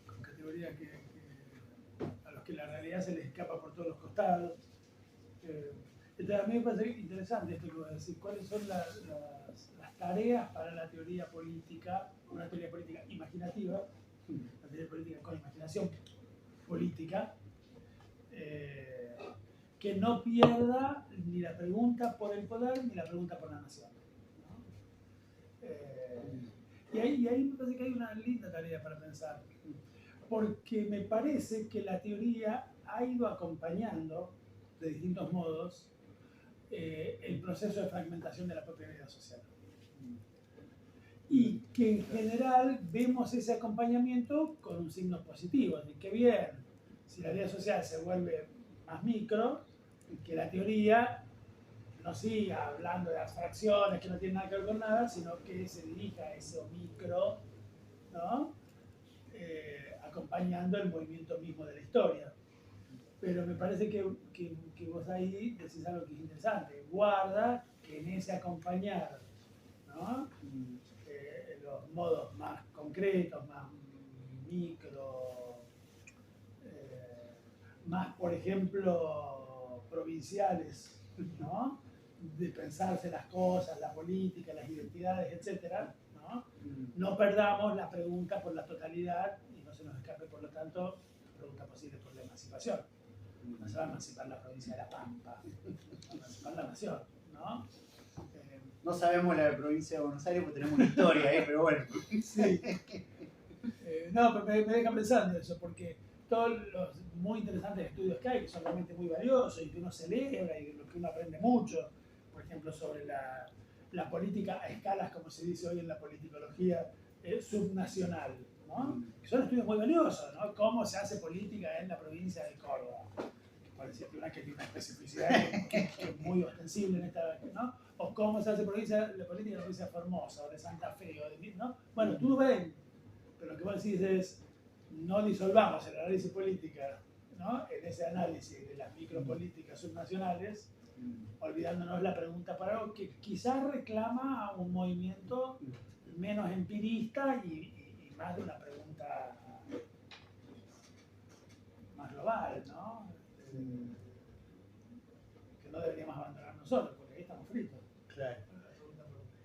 con categorías a los que la realidad se les escapa por todos los costados. Entonces a mí me parece interesante esto que voy a decir, cuáles son las tareas para la teoría política, una teoría política imaginativa, la teoría política con imaginación política, que no pierda ni la pregunta por el poder ni la pregunta por la nación, ¿no? Y ahí me parece que hay una linda tarea para pensar, porque me parece que la teoría ha ido acompañando de distintos modos el proceso de fragmentación de la propia vida social. Y que en general vemos ese acompañamiento con un signo positivo, de que bien, si la vida social se vuelve más micro, que la teoría no siga hablando de abstracciones que no tienen nada que ver con nada, sino que se dirija a eso micro, ¿no? Acompañando el movimiento mismo de la historia. Pero me parece que vos ahí decís algo que es interesante. Guarda que en ese acompañar, ¿no? Los modos más concretos, más micro, más, por ejemplo, provinciales, ¿no? De pensarse las cosas, la política, las identidades, etc. No perdamos la pregunta por la totalidad y no se nos escape, por lo tanto, la pregunta posible por la emancipación. No se va a emancipar la provincia de La Pampa, se va a emancipar la nación, ¿no? No sabemos la de provincia de Buenos Aires porque tenemos una historia, pero bueno. Sí. No, pero me deja pensando eso, porque todos los muy interesantes estudios que hay, que son realmente muy valiosos y que uno celebra y de lo que uno aprende mucho, por ejemplo, sobre la política a escalas, como se dice hoy en la politicología, subnacional, ¿no? Que son estudios muy valiosos, ¿no? Cómo se hace política en la provincia de Córdoba. Por decirte una que tiene una especificidad que es muy ostensible en esta, ¿no? O cómo se hace la política en la provincia de Formosa, o de Santa Fe, o de, ¿no? Bueno, tú lo ves, pero lo que vos decís es, no disolvamos el análisis política, ¿no? En ese análisis de las micropolíticas subnacionales, olvidándonos la pregunta para algo que quizás reclama un movimiento menos empirista y más de una pregunta más global, ¿no? Que no deberíamos abandonar nosotros, porque ahí estamos fritos. Claro.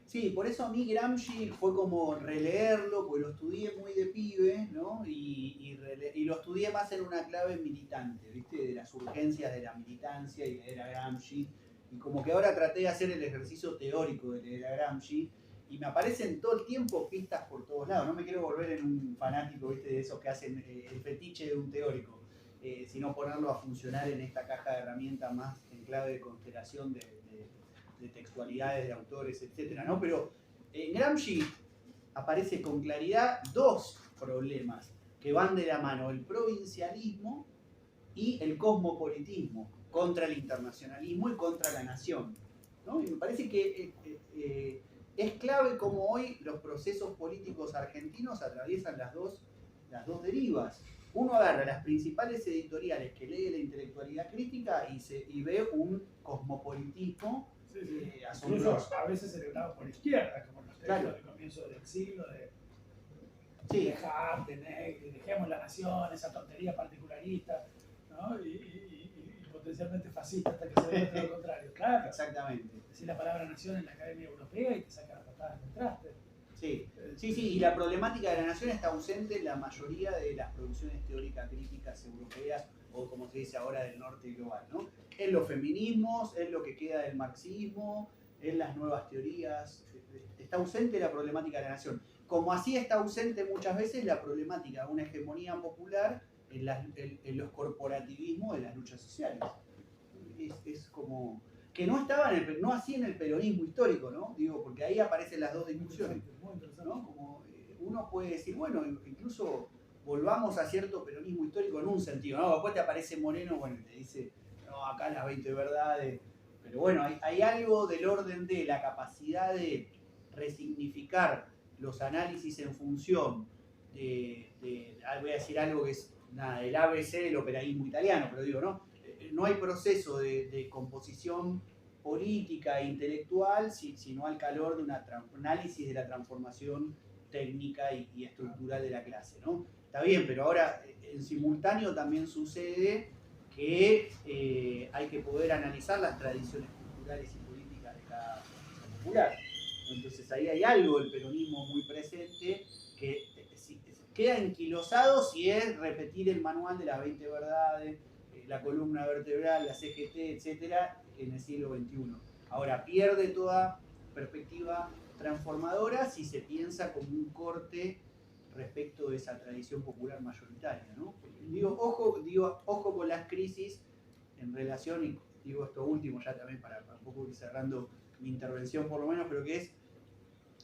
Sí, por eso a mí Gramsci fue como releerlo, porque lo estudié muy de pibe, ¿no? Y lo estudié más en una clave militante, ¿viste? De las urgencias de la militancia y leer a Gramsci. Y como que ahora traté de hacer el ejercicio teórico de leer a Gramsci, y me aparecen todo el tiempo pistas por todos lados. No me quiero volver en un fanático, ¿viste? De esos que hacen el fetiche de un teórico, sino ponerlo a funcionar en esta caja de herramientas más en clave de constelación de textualidades de autores, etc., ¿no? Pero en Gramsci aparece con claridad dos problemas que van de la mano: el provincialismo y el cosmopolitismo, contra el internacionalismo y contra la nación, ¿no? Y me parece que es clave como hoy los procesos políticos argentinos atraviesan las dos derivas. Uno agarra las principales editoriales que lee la intelectualidad crítica y ve un cosmopolitismo asombroso. Incluso a veces celebrado por izquierda, como los textos del comienzo del siglo de Hart, de Negri, dejemos la nación, esa tontería particularista, ¿no? Y potencialmente fascista hasta que se demuestre lo contrario. Claro. Exactamente. Decir la palabra nación en la Academia Europea y te saca las patadas del traste. Sí, y la problemática de la nación está ausente en la mayoría de las producciones teóricas críticas europeas, o como se dice ahora, del norte global, ¿no? En los feminismos, en lo que queda del marxismo, en las nuevas teorías, está ausente la problemática de la nación. Como así está ausente muchas veces la problemática de una hegemonía popular en los corporativismos de las luchas sociales. Es como que no estaba no así en el peronismo histórico, ¿no? Digo, porque ahí aparecen las dos discusiones, ¿no? Como uno puede decir, bueno, incluso volvamos a cierto peronismo histórico en un sentido, ¿no? Después te aparece Moreno, bueno, y te dice, no, acá las 20 verdades. Pero bueno, hay algo del orden de la capacidad de resignificar los análisis en función voy a decir algo que es nada, el ABC del operaísmo italiano, pero digo, no hay proceso de composición política e intelectual sino al calor de un análisis de la transformación técnica y estructural de la clase, ¿no? está bien, pero ahora en simultáneo también sucede que hay que poder analizar las tradiciones culturales y políticas de cada organización popular. Entonces ahí hay algo del peronismo muy presente que queda enquilosado si es repetir el manual de las 20 verdades, la columna vertebral, la CGT, etcétera, en el siglo XXI. Ahora pierde toda perspectiva transformadora si se piensa como un corte respecto de esa tradición popular mayoritaria, ¿no? Digo ojo con las crisis en relación, y digo esto último ya también para un poco ir cerrando mi intervención por lo menos, pero que es,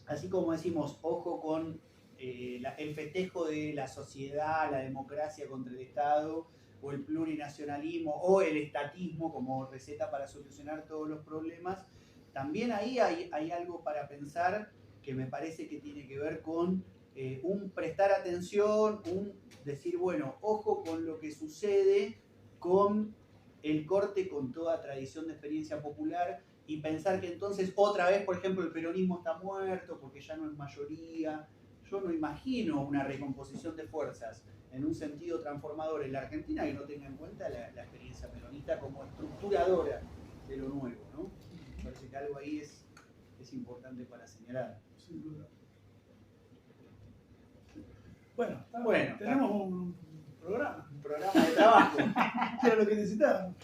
así como decimos, ojo con el festejo de la sociedad, la democracia contra el Estado, o el plurinacionalismo, o el estatismo como receta para solucionar todos los problemas, también ahí hay algo para pensar que me parece que tiene que ver con un prestar atención, un decir, bueno, ojo con lo que sucede con el corte con toda tradición de experiencia popular, y pensar que entonces otra vez, por ejemplo, el peronismo está muerto porque ya no es mayoría. Yo no imagino una recomposición de fuerzas en un sentido transformador en la Argentina que no tenga en cuenta la experiencia peronista como estructuradora de lo nuevo, ¿no? Me parece que algo ahí es importante para señalar. Sin duda. Bueno, Bueno, tenemos un programa. Un programa de trabajo. Era lo que necesitábamos.